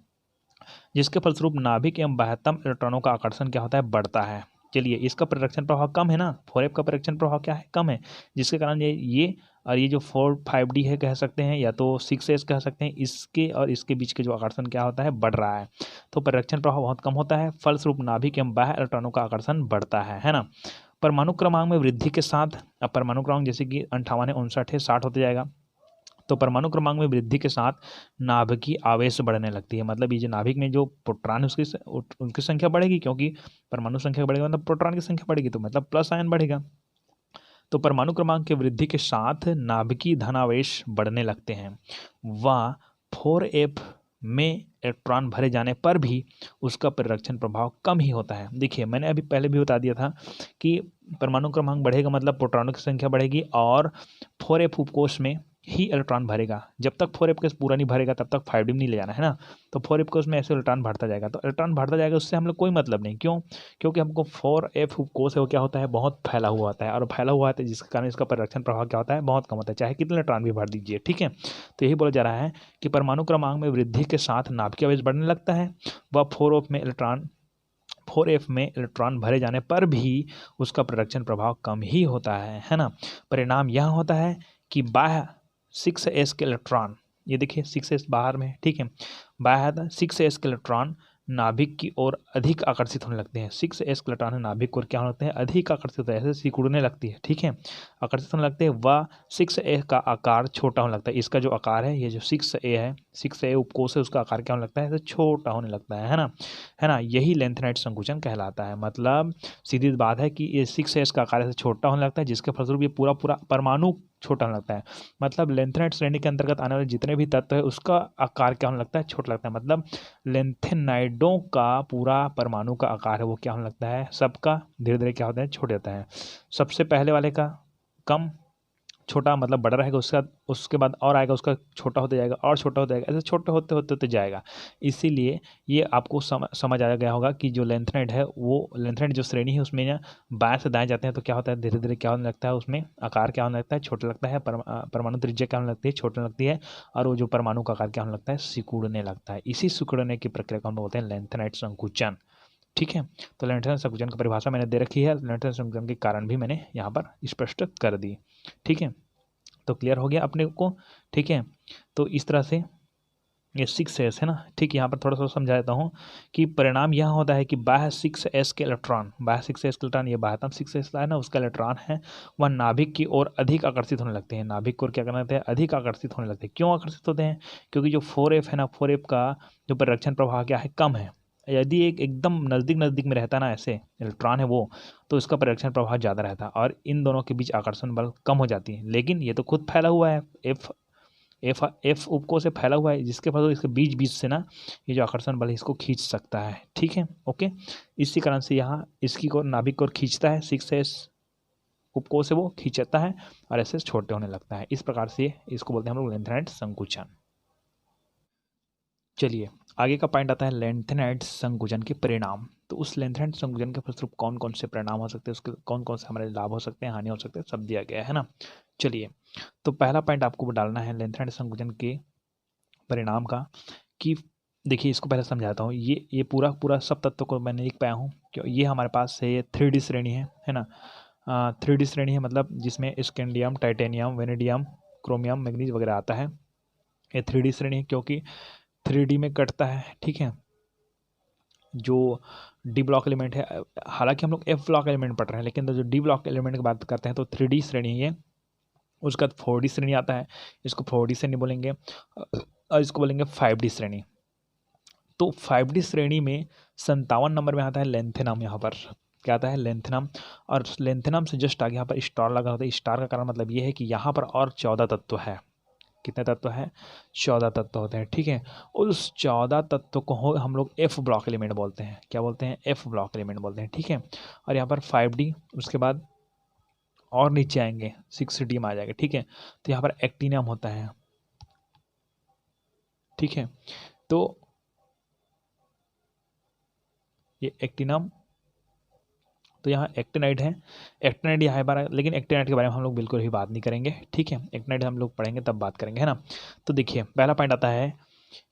जिसके फलस्वरूप नाभिक एवं बाह्यतम इलेक्ट्रॉनों का आकर्षण क्या होता है, बढ़ता है। चलिए, इसका परिरक्षण प्रभाव कम है ना, 4f का परिरक्षण प्रभाव क्या है, कम है, जिसके कारण ये और ये जो 4-5d है कह सकते हैं, या तो 6s कह सकते हैं, इसके और इसके बीच के जो आकर्षण क्या होता है, बढ़ रहा है, तो परिरक्षण प्रभाव बहुत कम होता है। फलस्वरूप नाभिक एवं बाह्य इलेक्ट्रॉनों का आकर्षण बढ़ता है ना। परमाणु क्रमांक में वृद्धि के साथ, अब परमाणु क्रमांक जैसे कि 58 है, 59 है, 60 होते जाएगा, तो परमाणु क्रमांक में वृद्धि के साथ नाभिकीय आवेश बढ़ने लगती है। मतलब ये जो नाभिक में जो प्रोटॉन है उनकी संख्या बढ़ेगी, क्योंकि परमाणु संख्या बढ़ेगा मतलब प्रोटॉन की संख्या बढ़ेगी, तो मतलब प्लस आयन बढ़ेगा। तो परमाणु क्रमांक की वृद्धि के साथ नाभिकीय धनावेश बढ़ने लगते हैं। वह 4f में इलेक्ट्रॉन भरे जाने पर भी उसका परिरक्षण प्रभाव कम ही होता है। देखिए मैंने अभी पहले भी बता दिया था कि परमाणु क्रमांक बढ़ेगा मतलब प्रोटॉनों की संख्या बढ़ेगी और 4f उपकोष में ही इलेक्ट्रॉन भरेगा। जब तक 4f कोष पूरा नहीं भरेगा तब तक 5d नहीं ले जाना है ना। तो 4f कोष में ऐसे इलेक्ट्रॉन बढ़ता जाएगा, तो इलेक्ट्रॉन बढ़ता जाएगा, उससे हम लोग कोई मतलब नहीं। क्यों? क्योंकि हमको 4f कोष है वो क्या होता है, बहुत फैला हुआ होता है, और फैला हुआ होता है जिसके कारण इसका परिरक्षण प्रभाव क्या होता है, बहुत कम होता है, चाहे कितने इलेक्ट्रॉन भी भर दीजिए। ठीक है, तो यही बोला जा रहा है कि परमाणु क्रमांक में वृद्धि के साथ नाभिकीय आवेश बढ़ने लगता है। वह 4f में इलेक्ट्रॉन भरे जाने पर भी उसका परिरक्षण प्रभाव कम ही होता है ना। परिणाम यह होता है कि बाह्य 6s के इलेक्ट्रॉन, ये देखिए 6s बाहर में, ठीक है, बाह्य 6s के इलेक्ट्रॉन नाभिक की ओर अधिक आकर्षित होने लगते हैं। 6s के इलेक्ट्रॉन नाभिक की ओर क्या होने लगते हैं, अधिक आकर्षित होते हैं, ऐसे सिकुड़ने लगती है। ठीक है, आकर्षित होने लगते हैं। वह 6a का आकार छोटा होने लगता है। इसका जो आकार है, ये जो 6a है, 6a उपकोष है, उसका आकार क्या होने लगता है, ऐसे छोटा होने लगता है ना, है ना। यही लेंथेनाइट संकुचन कहलाता है। मतलब सीधी बात है कि ये 6s का आकार ऐसे छोटा होने लगता है, जिसके फलस्वरूप ये पूरा परमाणु छोटा होने लगता है। मतलब लेंथेनाइट श्रेणी के अंतर्गत आने वाले जितने भी तत्व है उसका आकार क्या होने लगता है, छोटा लगता है। मतलब लेंथेनाइडों का पूरा परमाणु का आकार है वो क्या होने लगता है, सबका धीरे धीरे क्या होता है, छोटे होता है। सबसे पहले वाले का कम छोटा मतलब बड़ा रहेगा, उसके बाद और आएगा, उसका छोटा होते जाएगा और छोटा होता जाएगा, ऐसे छोटे होते होते होते जाएगा। इसीलिए ये आपको समझ आ गया होगा कि जो लेंथेनाइड है, वो लेंथेनाइड जो श्रेणी है उसमें ना बाएं से दाएं जाते हैं तो क्या होता है, धीरे धीरे क्या होने लगता है, उसमें आकार क्या होने लगता है, छोटा लगता है। परमाणु त्रिज्या क्या होने लगती है, छोटे लगती है, और वो जो परमाणु का आकार क्या होने लगता है, सिकुड़ने लगता है। इसी सिकुड़ने की प्रक्रिया को हम बोलते हैं लेंथेनाइट संकुचन। ठीक है, तो लेंथेनाइट संकुचन की परिभाषा मैंने दे रखी है, लेंथेनाइट संकुचन के कारण भी मैंने यहाँ पर स्पष्ट कर दी। ठीक है, तो क्लियर हो गया अपने को। ठीक है, तो इस तरह से ये 6s है ना। ठीक, यहाँ पर थोड़ा सा समझा देता हूँ कि परिणाम यह होता है कि बाह्य 6s के इलेक्ट्रॉन, बाह्य 6s के इलेक्ट्रॉन, ये बाह्यतम 6s है ना, उसका इलेक्ट्रॉन है वह नाभिक की ओर अधिक आकर्षित होने लगते हैं। नाभिक की ओर क्या करना होता है, अधिक आकर्षित होने लगते हैं। क्यों आकर्षित होते हैं? क्योंकि जो 4f है ना, 4f का जो परिरक्षण प्रभाव क्या है, कम है। यदि एक एकदम नज़दीक नज़दीक में रहता ना, ऐसे इलेक्ट्रॉन है वो, तो इसका परिरक्षण प्रभाव ज़्यादा रहता है और इन दोनों के बीच आकर्षण बल कम हो जाती है। लेकिन ये तो खुद फैला हुआ है, एफ उपकोष से फैला हुआ है, जिसके फल इसके बीच बीच से ना ये जो आकर्षण बल है इसको खींच सकता है। ठीक है, ओके, इसी कारण से यहाँ इसकी को नाभिक को खींचता है, 6s उपकोष से वो खींचता है और ऐसे छोटे होने लगता है। इस प्रकार से इसको बोलते हैं हम लोग लेंथेनाइट संकुचन। चलिए आगे का पॉइंट आता है लेंथेनाइट संकुचन के परिणाम। तो उस लेंथेनाइट संकुचन के फलस्वरूप कौन कौन से परिणाम हो सकते हैं, उसके कौन कौन से हमारे लाभ हो सकते हैं, हानि हो सकते हैं, सब दिया गया है ना। चलिए, तो पहला पॉइंट आपको डालना है लेंथेनाइट संकुचन के परिणाम का, कि देखिए इसको पहले समझाता हूँ। ये पूरा सब तत्वों को मैंने लिख पाया हूँ क्यों, ये हमारे पास से ये 3D श्रेणी है ना। 3D श्रेणी है, मतलब जिसमें scandium, titanium, vanadium, chromium, manganese वगैरह आता है। ये 3D श्रेणी है क्योंकि 3D में कटता है। ठीक है, जो डी ब्लॉक एलिमेंट है, हालांकि हम लोग एफ ब्लॉक एलिमेंट पढ़ रहे हैं, लेकिन तो जो डी ब्लॉक एलिमेंट की बात करते हैं तो 3D श्रेणी है। उसका 4D श्रेणी आता है, इसको 4D श्रेणी बोलेंगे, और इसको बोलेंगे 5D श्रेणी। तो 5D श्रेणी में 57 नंबर में आता है लेंथेनम। यहाँ पर क्या आता है, लेंथेनम। और लेंथेनम से जस्ट आगे यहाँ पर स्टार लगा होता है। स्टार का कारण मतलब ये है कि यहाँ पर और 14 तत्व है। कितने तत्व है, 14 तत्व होते हैं। ठीक है, उस 14 तत्व को हम लोग एफ ब्लॉक एलिमेंट बोलते हैं। क्या बोलते हैं, एफ ब्लॉक एलिमेंट बोलते हैं। ठीक है, और यहाँ पर 5D, उसके बाद और नीचे आएंगे 6D में आ जाएगा। ठीक है, तो यहाँ पर एक्टिनियम होता है। ठीक है, तो ये एक्टिनम, तो यहाँ एक्टिनाइड है। एक्टिनाइड यहाँ पर, लेकिन एक्टिनाइड के बारे में हम लोग बिल्कुल भी बात नहीं करेंगे। ठीक है, एक्टिनाइड हम लोग पढ़ेंगे तब बात करेंगे, है ना। तो देखिए पहला पॉइंट आता है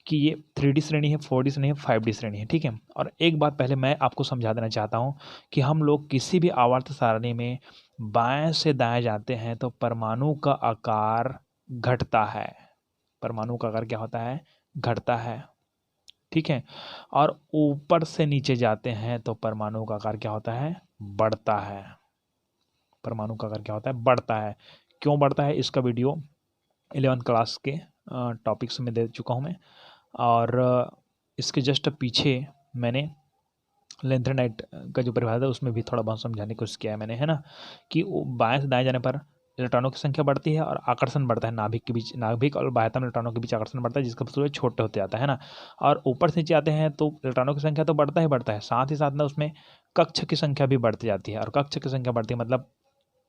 कि ये 3D श्रेणी है, 4D श्रेणी है, 5D श्रेणी है। ठीक है, और एक बात पहले मैं आपको समझा देना चाहता हूँ कि हम लोग किसी भी आवर्त सारणी में बाएं से दाएं जाते हैं तो परमाणु का आकार घटता है। परमाणु का आकार क्या होता है, घटता है। ठीक है, और ऊपर से नीचे जाते हैं तो परमाणु का आकार क्या होता है, बढ़ता है। परमाणु का आकार क्या होता है, बढ़ता है। क्यों बढ़ता है, इसका वीडियो 11th क्लास के टॉपिक्स में दे चुका हूँ मैं, और इसके जस्ट पीछे मैंने लेंथेनाइट का जो परिभाषा है उसमें भी थोड़ा बहुत समझाने की कोशिश किया है मैंने, है ना, कि बाएं से दाएं जाने पर इलेक्ट्रॉनों की संख्या बढ़ती है और आकर्षण बढ़ता है, नाभिक और बाह्यतम इलेक्ट्रॉनों के बीच आकर्षण बढ़ता है, जिसका फलस्वरूप छोटे होते जाता है ना। और ऊपर से नीचे आते हैं तो इलेक्ट्रॉनों की संख्या तो बढ़ता ही बढ़ता है, साथ ही साथ ना उसमें कक्ष की संख्या भी बढ़ती जाती है, और कक्ष की संख्या बढ़ती है मतलब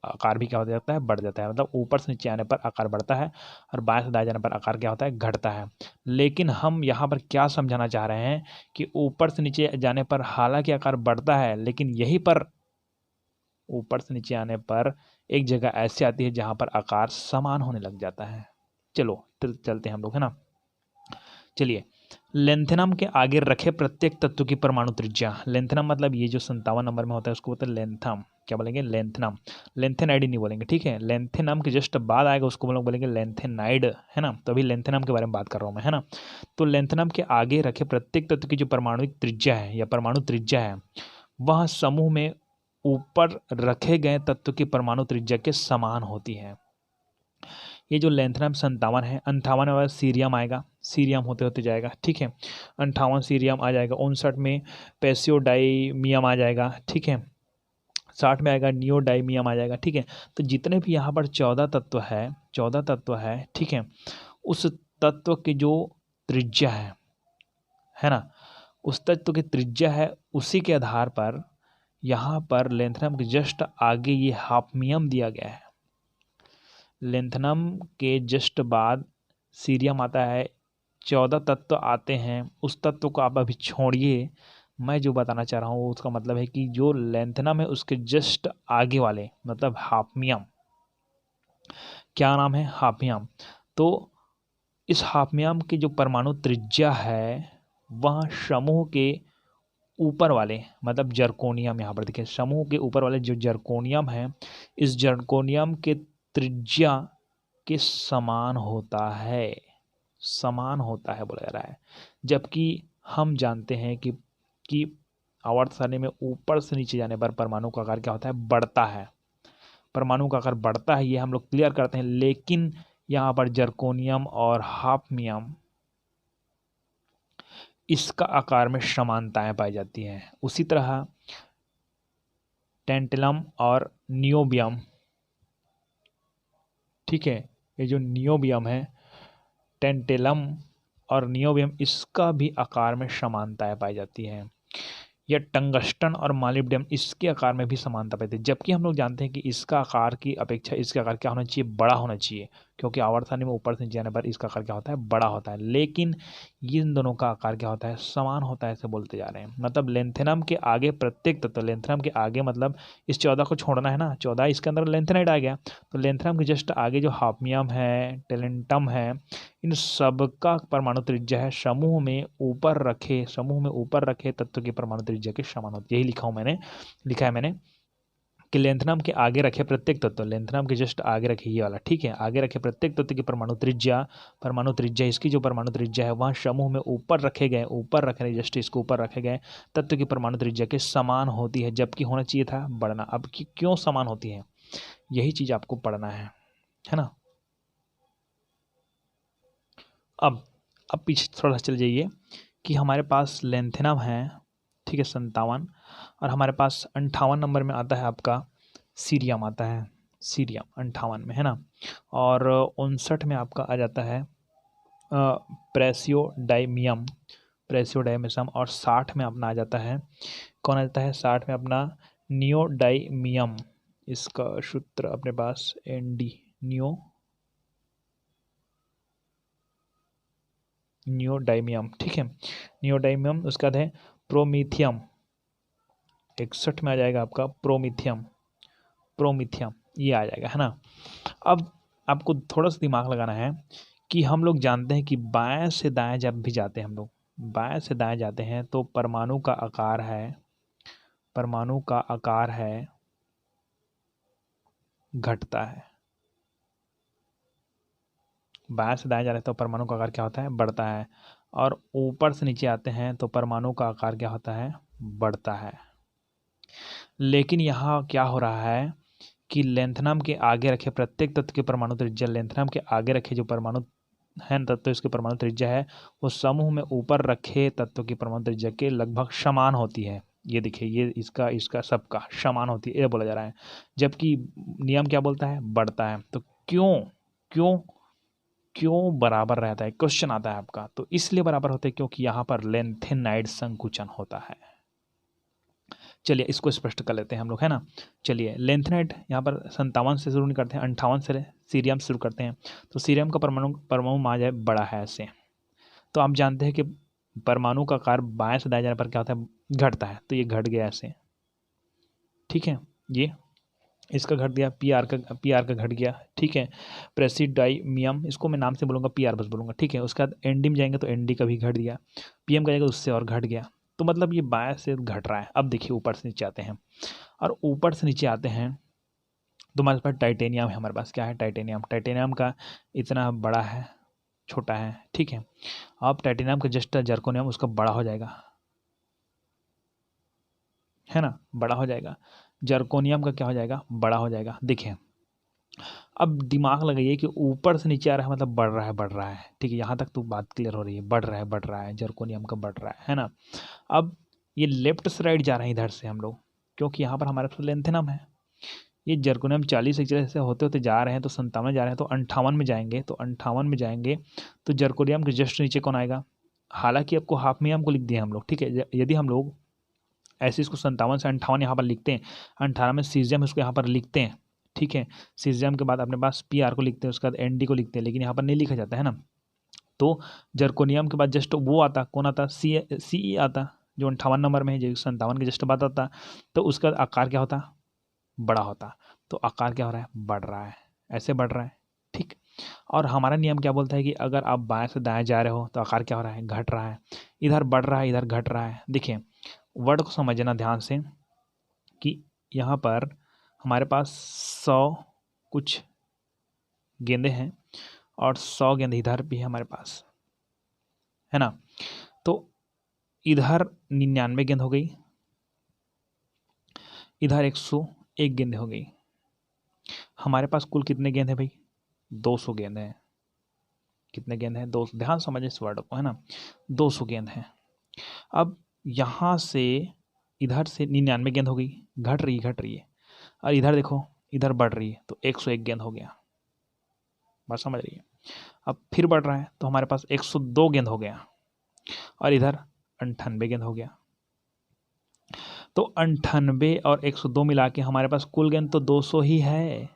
आकार भी क्या हो जाता है, बढ़ जाता है। मतलब ऊपर से नीचे आने पर आकार बढ़ता है और बाएं से दाएं जाने पर आकार क्या होता है, घटता है। लेकिन हम यहाँ पर क्या समझाना चाह रहे हैं कि ऊपर से नीचे जाने पर हालांकि आकार बढ़ता है, लेकिन यहीं पर ऊपर से नीचे आने पर एक जगह ऐसी आती है जहां पर आकार समान होने लग जाता है। चलो चलते हैं हम लोग, है ना। चलिए, लेंथेनम के आगे रखे प्रत्येक तत्व की परमाणु त्रिज्या, लेंथेनम मतलब ये जो 57 नंबर में होता है उसको बोलते हैं लेंथम, क्या बोलेंगे, लेंथेनम, लेंथेनाइड नहीं बोलेंगे, ठीक है। लेंथेनम के जस्ट बाद आएगा उसको हम लोग बोलेंगे लेंथेनाइड, है ना। तो अभी लेंथेनम के बारे में बात कर रहा हूँ मैं, है ना। तो लेंथेनम के आगे रखे प्रत्येक तत्व की जो परमाणु त्रिज्या है या परमाणु त्रिज्या है, वह समूह में ऊपर रखे गए तत्व की परमाणु त्रिज्या के समान होती है। ये जो लेंथेनम 57 है, 58 वाला सीरियम आएगा, सीरियम होते होते जाएगा, ठीक है। 58 सीरियम आ जाएगा, 59 में पैसियोडाइमियम आ जाएगा, ठीक है। 60 में आएगा नियोडाइमियम आ जाएगा, ठीक है। तो जितने भी यहाँ पर 14 तत्व है, ठीक है, उस तत्व की जो त्रिज्या है ना, उस तत्व की त्रिज्या है, उसी के आधार पर यहाँ पर लेंथेनम के जस्ट आगे ये हाफमियम दिया गया है। लेंथेनम के जस्ट बाद सीरियम आता है, 14 तत्व आते हैं, उस तत्व को आप अभी छोड़िए। मैं जो बताना चाह रहा हूँ उसका मतलब है कि जो लेंथेनम है उसके जस्ट आगे वाले मतलब हाफमियम, क्या नाम है, हाफमियम। तो इस हाफमियम की जो परमाणु त्रिज्या है वह समूह के ऊपर वाले मतलब जर्कोनियम, यहाँ पर देखिए समूह के ऊपर वाले जो जर्कोनियम है, इस जर्कोनियम के त्रिज्या के समान होता है, समान होता है बोला जा रहा है। जबकि हम जानते हैं कि आवर्त सारणी में ऊपर से नीचे जाने पर परमाणु का आकार क्या होता है, बढ़ता है, परमाणु का आकार बढ़ता है, ये हम लोग क्लियर करते हैं। लेकिन यहाँ पर जर्कोनियम और हाफमियम इसका आकार में समानताएं पाई जाती हैं। उसी तरह टेंटलम और नियोबियम, ठीक है, ये जो नियोबियम है, टेंटेलम और नियोबियम, इसका भी आकार में समानताएं पाई जाती हैं। या टंगस्टन और मॉलिब्डेनम, इसके आकार में भी समानता पाई जाती है। जबकि हम लोग जानते हैं कि इसका आकार की अपेक्षा इसका आकार क्या होना चाहिए, बड़ा होना चाहिए, क्योंकि आवर्त सारणी में ऊपर से नीचे जाने पर इसका आकार क्या होता है, बड़ा होता है। लेकिन इन दोनों का आकार क्या होता है, समान होता है, ऐसे बोलते जा रहे हैं। मतलब लेंथेनम के आगे प्रत्येक तत्व, लेंथेनम के आगे मतलब इस 14 को छोड़ना है ना, 14 इसके अंदर लेंथेनाइड आ गया, तो लेंथेनम के जस्ट आगे जो हाफमियम है, टेलेंटम है, इन सब का परमाणु त्रिज्या है समूह में ऊपर रखे तत्व की परमाणु त्रिज्या के समान होती है। यही लिखा है मैंने कि लेंथेनम के आगे रखे प्रत्येक तत्व, लेंथेनम के जस्ट आगे रखे ये वाला, ठीक है, आगे रखे प्रत्येक तत्व की परमाणु त्रिज्या इसकी जो परमाणु त्रिज्या है वह समूह में ऊपर रखे जस्ट इसको ऊपर रखे गए तत्व की परमाणु त्रिज्या के समान होती है। जबकि होना चाहिए था बढ़ना। अब क्यों समान होती है, यही चीज आपको पढ़ना है ना। अब पीछे थोड़ा सा चल जाइए कि हमारे पास लेंथेनम है, ठीक है, 57, और हमारे पास 58 नंबर में आता है आपका सीरियम आता है, सीरियम 58 में, है ना। और 59 में आपका आ जाता है प्रेसियोडाइमियम, और 60 में अपना आ जाता है, कौन आ जाता है, 60 में अपना नियोडाइमियम। इसका सूत्र अपने पास ND, नियोडाइमियम, ठीक है, नियोडाइमियम। उसके बाद है प्रोमीथियम, 61 में आ जाएगा आपका प्रोमीथियम, ये आ जाएगा, है ना। अब आपको थोड़ा सा दिमाग लगाना है कि हम लोग जानते हैं कि बाएं से दाएं जब भी जाते हैं हम लोग, बाएं से दाएं जाते हैं तो परमाणु का आकार है घटता है। बाएं से दाएं जा रहे हैं तो परमाणु का आकार क्या होता है, बढ़ता है। और ऊपर से नीचे आते हैं तो परमाणु का आकार क्या होता है, बढ़ता है। लेकिन यहाँ क्या हो रहा है कि लेंथेनम के आगे रखे प्रत्येक तत्व के परमाणु त्रिज्या, लेंथेनम के आगे रखे जो परमाणु है तत्व, इसके परमाणु त्रिज्या है वो समूह में ऊपर रखे तत्व की परमाणु त्रिज्या के लगभग समान होती है। ये देखिए, ये इसका इसका सबका समान होती है, ये बोला जा रहा है। जबकि नियम क्या बोलता है, बढ़ता है। तो क्यों क्यों क्यों बराबर रहता है, क्वेश्चन आता है आपका। तो इसलिए बराबर होते हैं क्योंकि यहाँ पर लेंथेनाइड संकुचन होता है। चलिए इसको स्पष्ट कर लेते हैं हम लोग, है ना। चलिए लेंथेनाइड यहाँ पर 57 से शुरू नहीं करते हैं, 58 से सीरियम शुरू करते हैं। तो सीरियम का परमाणु मास है बड़ा है ऐसे। तो आप जानते हैं कि परमाणु का आकार बाएं से दाएं जाने पर क्या होता है, घटता है। तो ये घट गया ऐसे, ठीक है। ये इसका घट गया, पी आर का घट गया, ठीक है। प्रेसिडाइमियम, इसको मैं नाम से बोलूँगा, पी आर बस बोलूँगा, ठीक है। उसके बाद एनडी में जाएंगे तो एनडी का भी घट गया, पीएम का जाएगा उससे और घट गया। तो मतलब ये बाएं से घट रहा है। अब देखिए ऊपर से नीचे आते हैं, और ऊपर से नीचे आते हैं तो हमारे पास टाइटेनियम है। हमारे पास क्या है, टाइटेनियम। टाइटेनियम का इतना बड़ा है, छोटा है, ठीक है। अब टाइटेनियम का जस्ट जर्कोनियम उसका बड़ा हो जाएगा, है ना, बड़ा हो जाएगा। जर्कोनियम का क्या हो जाएगा, बड़ा हो जाएगा। देखिए अब दिमाग लगाइए कि ऊपर से नीचे आ रहा है मतलब बढ़ रहा है, बढ़ रहा है, ठीक है। यहाँ तक तो बात क्लियर हो रही है, बढ़ रहा है, बढ़ रहा है, जर्कोनियम का बढ़ रहा है ना। अब ये लेफ्ट से राइट जा रहे हैं इधर से हम लोग, क्योंकि यहाँ पर हमारे पास लेंथेनम है। ये जर्कोनियम 40 एक से होते होते जा रहे हैं तो 57 जा रहे हैं, तो 58 में जाएंगे। तो 58 में जाएंगे तो जर्कोनियम के जस्ट नीचे कौन आएगा। हालांकि आपको हाफ में हमको लिख दिया हम लोग, ठीक है। यदि हम लोग ऐसे इसको 57 से 58 यहाँ पर लिखते हैं, 18 में सीजियम उसको यहाँ पर लिखते हैं, ठीक है। सीजियम के बाद अपने पास पी आर को लिखते हैं, उसके बाद एन डी को लिखते हैं, लेकिन यहाँ पर नहीं लिखा जाता है ना। तो जर्कोनियम के बाद जस्ट वो आता, कौन आता, सी ई आता, जो 58 नंबर में है, जो 57 के जस्ट बाद आता। तो उसका आकार क्या होता, बड़ा होता। तो आकार क्या हो रहा है, बढ़ रहा है, ऐसे बढ़ रहा है, ठीक। और हमारा नियम क्या बोलता है कि अगर आप बाएं से दाएं जा रहे हो तो आकार क्या हो रहा है, घट रहा है। इधर बढ़ रहा है, इधर घट रहा है। देखिए वर्ड को समझना ध्यान से कि यहाँ पर हमारे पास 100 कुछ गेंदे हैं और 100 गेंदे इधर भी है हमारे पास, है ना। तो इधर 99 गेंद हो गई, इधर 101 गेंद हो गई। हमारे पास कुल कितने गेंद है भाई, 200 गेंद है। कितने गेंद हैं, 200। ध्यान समझे इस वर्ड को, है ना, 200 गेंद है। अब यहाँ से इधर से 99 गेंद हो गई, घट रही है। और इधर देखो, इधर बढ़ रही है, तो 101 गेंद हो गया। बात समझ रही है। अब फिर बढ़ रहा है तो हमारे पास 102 गेंद हो गया, और इधर 98 गेंद हो गया। तो 98 और 102 मिला के हमारे पास कुल गेंद तो 200 ही है।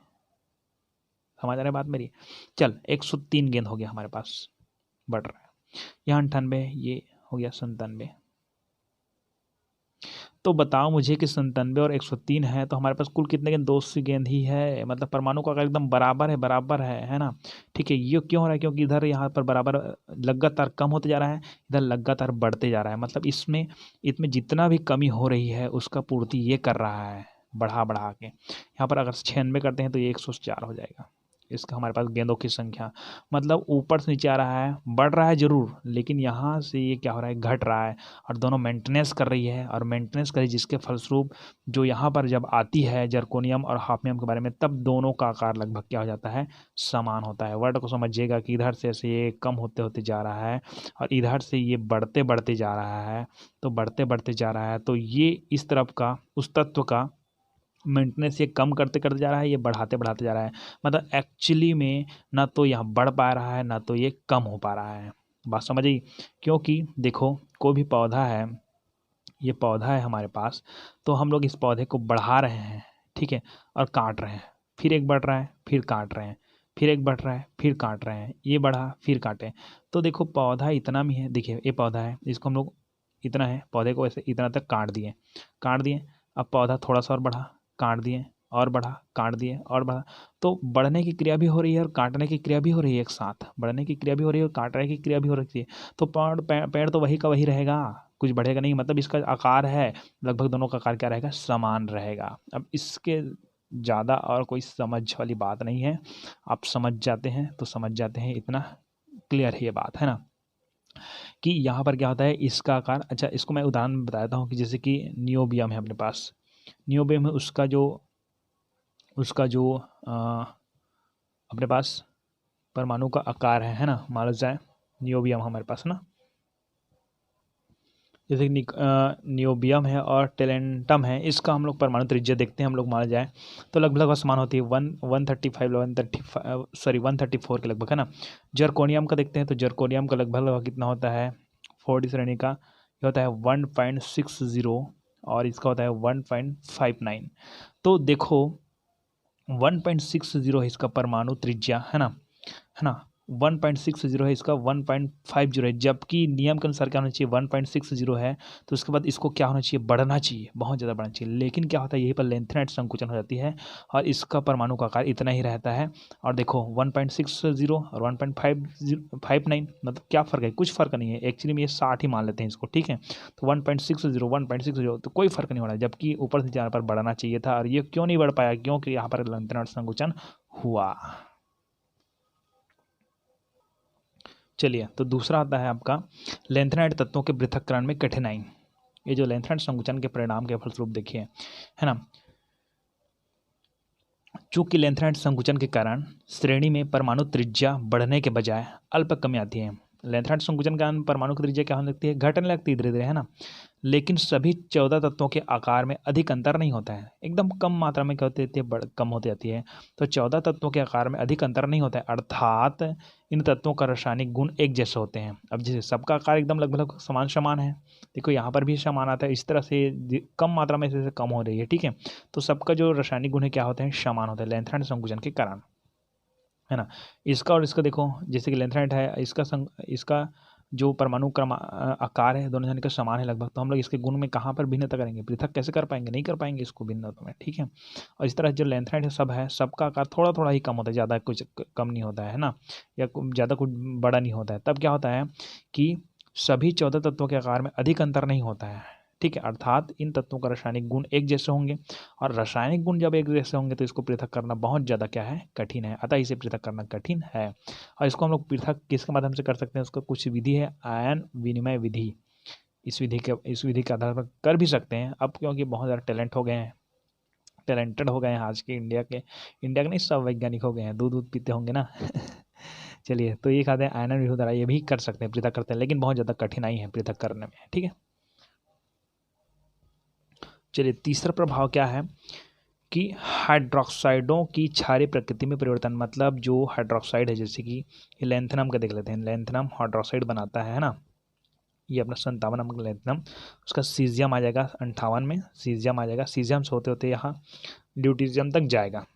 समझ रहे बात मेरी। चल 103 गेंद हो गया हमारे पास, बढ़ रहा है। यहाँ 98, ये हो गया 97। तो बताओ मुझे कि 97 और 103 है तो हमारे पास कुल कितने गेंद, 200 गेंद ही है। मतलब परमाणु का आकार एकदम बराबर है, बराबर है ना। ठीक है, ये क्यों हो रहा है, क्योंकि इधर यहाँ पर बराबर लगातार कम होते जा रहा है, इधर लगातार बढ़ते जा रहा है। मतलब इसमें इसमें जितना भी कमी हो रही है उसका पूर्ति ये कर रहा है, बढ़ा बढ़ा के। यहाँ पर अगर 96 करते हैं तो ये 104 हो जाएगा। इसका हमारे पास गेंदों की संख्या, मतलब ऊपर से नीचे आ रहा है, बढ़ रहा है जरूर, लेकिन यहाँ से ये क्या हो रहा है, घट रहा है। और दोनों मेंटेनेंस कर रही है, और मेंटेनेंस करी जिसके फलस्वरूप जो यहाँ पर जब आती है जर्कोनियम और हाफनियम के बारे में, तब दोनों का आकार लगभग क्या हो जाता है, समान होता है। वर्ड को समझिएगा कि इधर से ये कम होते होते जा रहा है और इधर से ये बढ़ते बढ़ते जा रहा है। तो बढ़ते बढ़ते जा रहा है तो ये इस तरफ का, उस तत्व का मेंटेनेंस ये कम करते करते जा रहा है, ये बढ़ाते बढ़ाते जा रहा है। मतलब एक्चुअली में ना तो यहाँ बढ़ पा रहा है, ना तो ये कम हो पा रहा है। बात समझ आई। क्योंकि देखो कोई भी पौधा है, ये पौधा है हमारे पास, तो हम लोग इस पौधे को बढ़ा रहे हैं, ठीक है, और काट रहे हैं। फिर एक बढ़ रहा है, फिर काट रहे हैं, फिर एक बढ़ रहा है, फिर काट रहे हैं, ये बढ़ा फिर काटे। तो देखो पौधा इतना भी है, देखिए ये पौधा है, इसको हम लोग इतना है, पौधे को ऐसे इतना तक काट दिए। अब पौधा थोड़ा सा और बढ़ा, काट दिए, और बढ़ा, काट दिए, और बढ़ा। तो बढ़ने की क्रिया भी हो रही है और काटने की क्रिया भी हो रही है एक साथ। बढ़ने की क्रिया भी हो रही है और काटने की क्रिया भी हो रही है। तो पेड़ तो वही का वही रहेगा, कुछ बढ़ेगा नहीं। मतलब इसका आकार है, लगभग दोनों का आकार क्या रहेगा, समान रहेगा। अब इसके ज़्यादा और कोई समझ वाली बात नहीं है। आप समझ जाते हैं तो समझ जाते हैं, इतना क्लियर है ये बात, है ना। कि यहाँ पर क्या होता है, इसका आकार, अच्छा इसको मैं उदाहरण बताता हूँ कि जैसे कि नियोबियम है अपने पास। नियोबियम है, उसका जो अपने पास परमाणु का आकार है ना, मान लो जाए नियोबियम हमारे पास ना, जैसे कि नियोबियम है और टेलेंटम है, इसका हम लोग परमाणु त्रिज्या देखते हैं हम लोग मान जाए तो लगभग समान होती है 134 के लगभग, है ना। जर्कोनियम का देखते हैं तो जर्कोनियम का लगभग कितना होता है 40 श्रेणी का, ये होता है 1.60 और इसका होता है 1.59। तो देखो 1.60 है इसका परमाणु त्रिज्या, है ना, 1.60 है इसका 1.50 है, जबकि नियम के अनुसार क्या होना चाहिए 1.60 है, तो उसके बाद इसको क्या होना चाहिए बढ़ना चाहिए, बहुत ज़्यादा बढ़ना चाहिए। लेकिन क्या होता है यहीं पर लेंथेनाइट संकुचन हो जाती है और इसका परमाणु का आकार इतना ही रहता है। और देखो 1.60 और 1.59 मतलब क्या फ़र्क है, कुछ फ़र्क नहीं है एक्चुअली में, ये 60 ही मान लेते हैं इसको, ठीक है। तो 1.60 तो कोई फ़र्क नहीं हो रहा है, जबकि ऊपर से यहाँ पर बढ़ना चाहिए था और ये क्यों नहीं बढ़ पाया, क्योंकि यहाँ पर लेंथेनाइट संकुचन हुआ। चलिए, तो दूसरा आता है आपका लेंथेनाइट तत्वों के पृथक्करण में कठिनाई। ये जो लेंथेनाइट संकुचन के परिणाम के फलस्वरूप देखिए, है ना, चूंकि लेंथेनाइट संकुचन के कारण श्रेणी में परमाणु त्रिज्या बढ़ने के बजाय अल्प कमी आती है। लेंथेनाइट संकुचन के कारण परमाणु की त्रिज्या क्या होने लगती है, घटने लगती है धीरे धीरे, है ना। लेकिन सभी 14 तत्वों के आकार में अधिक अंतर नहीं होता है, एकदम कम मात्रा में क्या होती है, कम होती जाती है। तो 14 तत्वों के आकार में अधिक अंतर नहीं होता है, अर्थात इन तत्वों का रासायनिक गुण एक जैसे होते हैं। अब जैसे सबका आकार एकदम लगभग समान समान है, देखो यहाँ पर भी समान आता है, इस तरह से कम मात्रा में जैसे कम हो रही है, ठीक है। तो सबका जो रासायनिक गुण है क्या होते हैं, समान होते हैं लेंथेनाइट संकुचन के कारण, है ना। इसका और इसका देखो, जैसे कि लेंथेनाइट है, इसका जो परमाणु क्रम आकार है दोनों जन का समान है लगभग, तो हम लोग इसके गुण में कहाँ पर भिन्नता करेंगे, पृथक कैसे कर पाएंगे, नहीं कर पाएंगे इसको भिन्नता में, ठीक है। और इस तरह जो लेंथेनाइट है सबका आकार थोड़ा थोड़ा ही कम होता है, ज़्यादा कुछ कम नहीं होता है ना, या ज़्यादा कुछ बड़ा नहीं होता है। तब क्या होता है कि सभी 14 तत्वों के आकार में अधिक अंतर नहीं होता है, ठीक है। अर्थात इन तत्वों का रासायनिक गुण एक जैसे होंगे, और रासायनिक गुण जब एक जैसे होंगे तो इसको पृथक करना बहुत ज़्यादा क्या है, कठिन है, अतः इसे पृथक करना कठिन है। और इसको हम लोग पृथक किसके माध्यम से कर सकते हैं, उसका कुछ विधि है, आयन विनिमय विधि। इस विधि के आधार पर कर भी सकते हैं अब, क्योंकि बहुत ज़्यादा टैलेंटेड हो गए हैं आज के इंडिया के नहीं, सब वैज्ञानिक हो गए हैं, दूध पीते होंगे ना चलिए, तो ये कहते हैं आयन विधि द्वारा ये भी कर सकते हैं, पृथक करते हैं, लेकिन बहुत ज़्यादा कठिनाई है पृथक करने में, ठीक है। चलिए, तीसरा प्रभाव क्या है कि हाइड्रोक्साइडों की क्षारीय प्रकृति में परिवर्तन, मतलब जो हाइड्रोक्साइड है, जैसे कि लेंथेनम का देख लेते हैं, लेंथेनम हाइड्रोक्साइड बनाता है ना, ये अपना 57 नंबर लेंथेनम, उसका सीजियम आ जाएगा 58 में, सीजियम आ जाएगा, सीजियम से होते होते यहाँ ड्यूटीरियम तक जाएगा।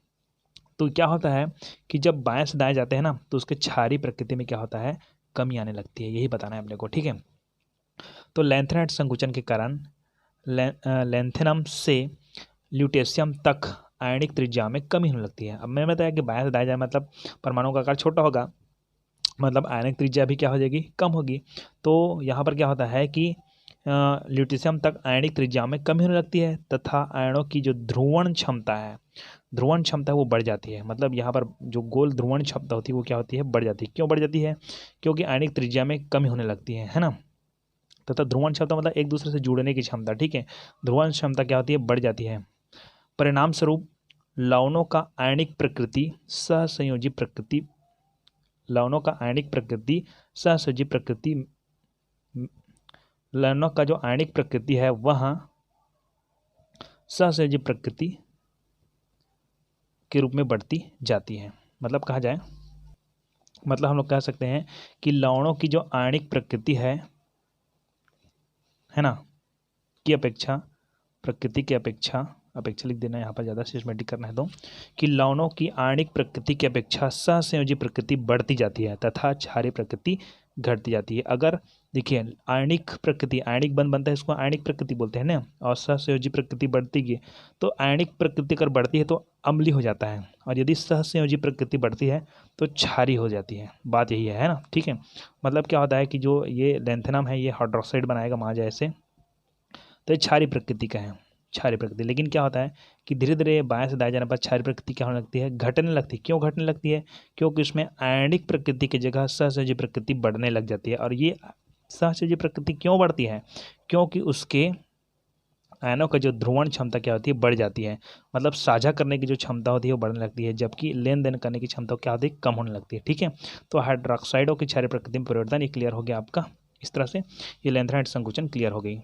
तो क्या होता है कि जब बाएं से दाएं जाते हैं ना, तो उसके क्षारीय प्रकृति में क्या होता है, कमी आने लगती है, यही बताना है अपने को, ठीक है। तो लेंथेनाइट संकुचन के कारण लेंथेनम से ल्यूटेशियम तक आयनिक त्रिज्या में कमी होने लगती है। अब मैंने बताया कि बाएं से दाएं जाए मतलब परमाणु का आकार छोटा होगा, मतलब आयनिक त्रिज्या भी क्या हो जाएगी, कम होगी। तो यहाँ पर क्या होता है कि ल्यूटेशियम तक आयनिक त्रिज्या में कमी होने लगती है, तथा आयनों की जो ध्रुवण क्षमता है वो बढ़ जाती है। मतलब यहाँ पर जो गोल ध्रुवण क्षमता होती है वो क्या होती है, बढ़ जाती है। क्यों बढ़ जाती है, क्योंकि आयनिक त्रिज्या में कमी होने लगती है ना। तथा ध्रुवण क्षमता मतलब एक दूसरे से जुड़ने की क्षमता, ठीक है। ध्रुवण क्षमता क्या होती है, बढ़ जाती है। परिणाम स्वरूप लवणों का आयनिक प्रकृति सहसंयोजी प्रकृति लवणों का आयनिक प्रकृति सहसंयोजी प्रकृति लवणों का जो आयनिक प्रकृति है वह सहसंयोजी प्रकृति के रूप में बढ़ती जाती है। मतलब कहा जाए, मतलब हम लोग कह सकते हैं कि लवणों की जो आयनिक प्रकृति है ना, की अपेक्षा, प्रकृति की अपेक्षा लिख देना यहाँ पर, ज़्यादा सिस्टमेटिक करना है तो, कि लवणों की आणिक प्रकृति की अपेक्षा सहसंयोजी प्रकृति बढ़ती जाती है तथा क्षारीय प्रकृति घटती जाती है। अगर देखिए आणिक प्रकृति, आणिक बंध बनता है, इसको आणिक प्रकृति बोलते हैं ना, और सहसंयोजी प्रकृति बढ़ती है, तो आणिक प्रकृति अगर बढ़ती है तो अम्लीय हो जाता है, और यदि सहसंयोजी प्रकृति बढ़ती है तो क्षारीय हो जाती है। बात यही है ना, ठीक है। मतलब क्या होता है कि जो ये लेंथेनम है ये हाइड्रोक्साइड बनाएगा मान जाए ऐसे, तो ये क्षारीय प्रकृति का है, क्षारीय प्रकृति। लेकिन क्या होता है कि धीरे धीरे बाएं से दाएं जाने पर क्षारीय प्रकृति क्या होने लगती है, घटने लगती है। क्यों घटने लगती है, क्योंकि उसमें आयनिक प्रकृति की जगह सहसंयोजी प्रकृति बढ़ने लग जाती है। और ये सहसंयोजी प्रकृति क्यों बढ़ती है, क्योंकि उसके आयनों का जो ध्रुवण क्षमता क्या होती है, बढ़ जाती है। मतलब साझा करने की जो क्षमता होती है वो बढ़ने लगती है, जबकि लेन देन करने की क्षमता क्या होती है, कम होने लगती है, ठीक है। तो हाइड्रोक्साइडों की क्षारीय प्रकृति में परिवर्तन ये क्लियर हो गया आपका इस तरह से ये लेंथेनाइट संकुचन क्लियर हो गई।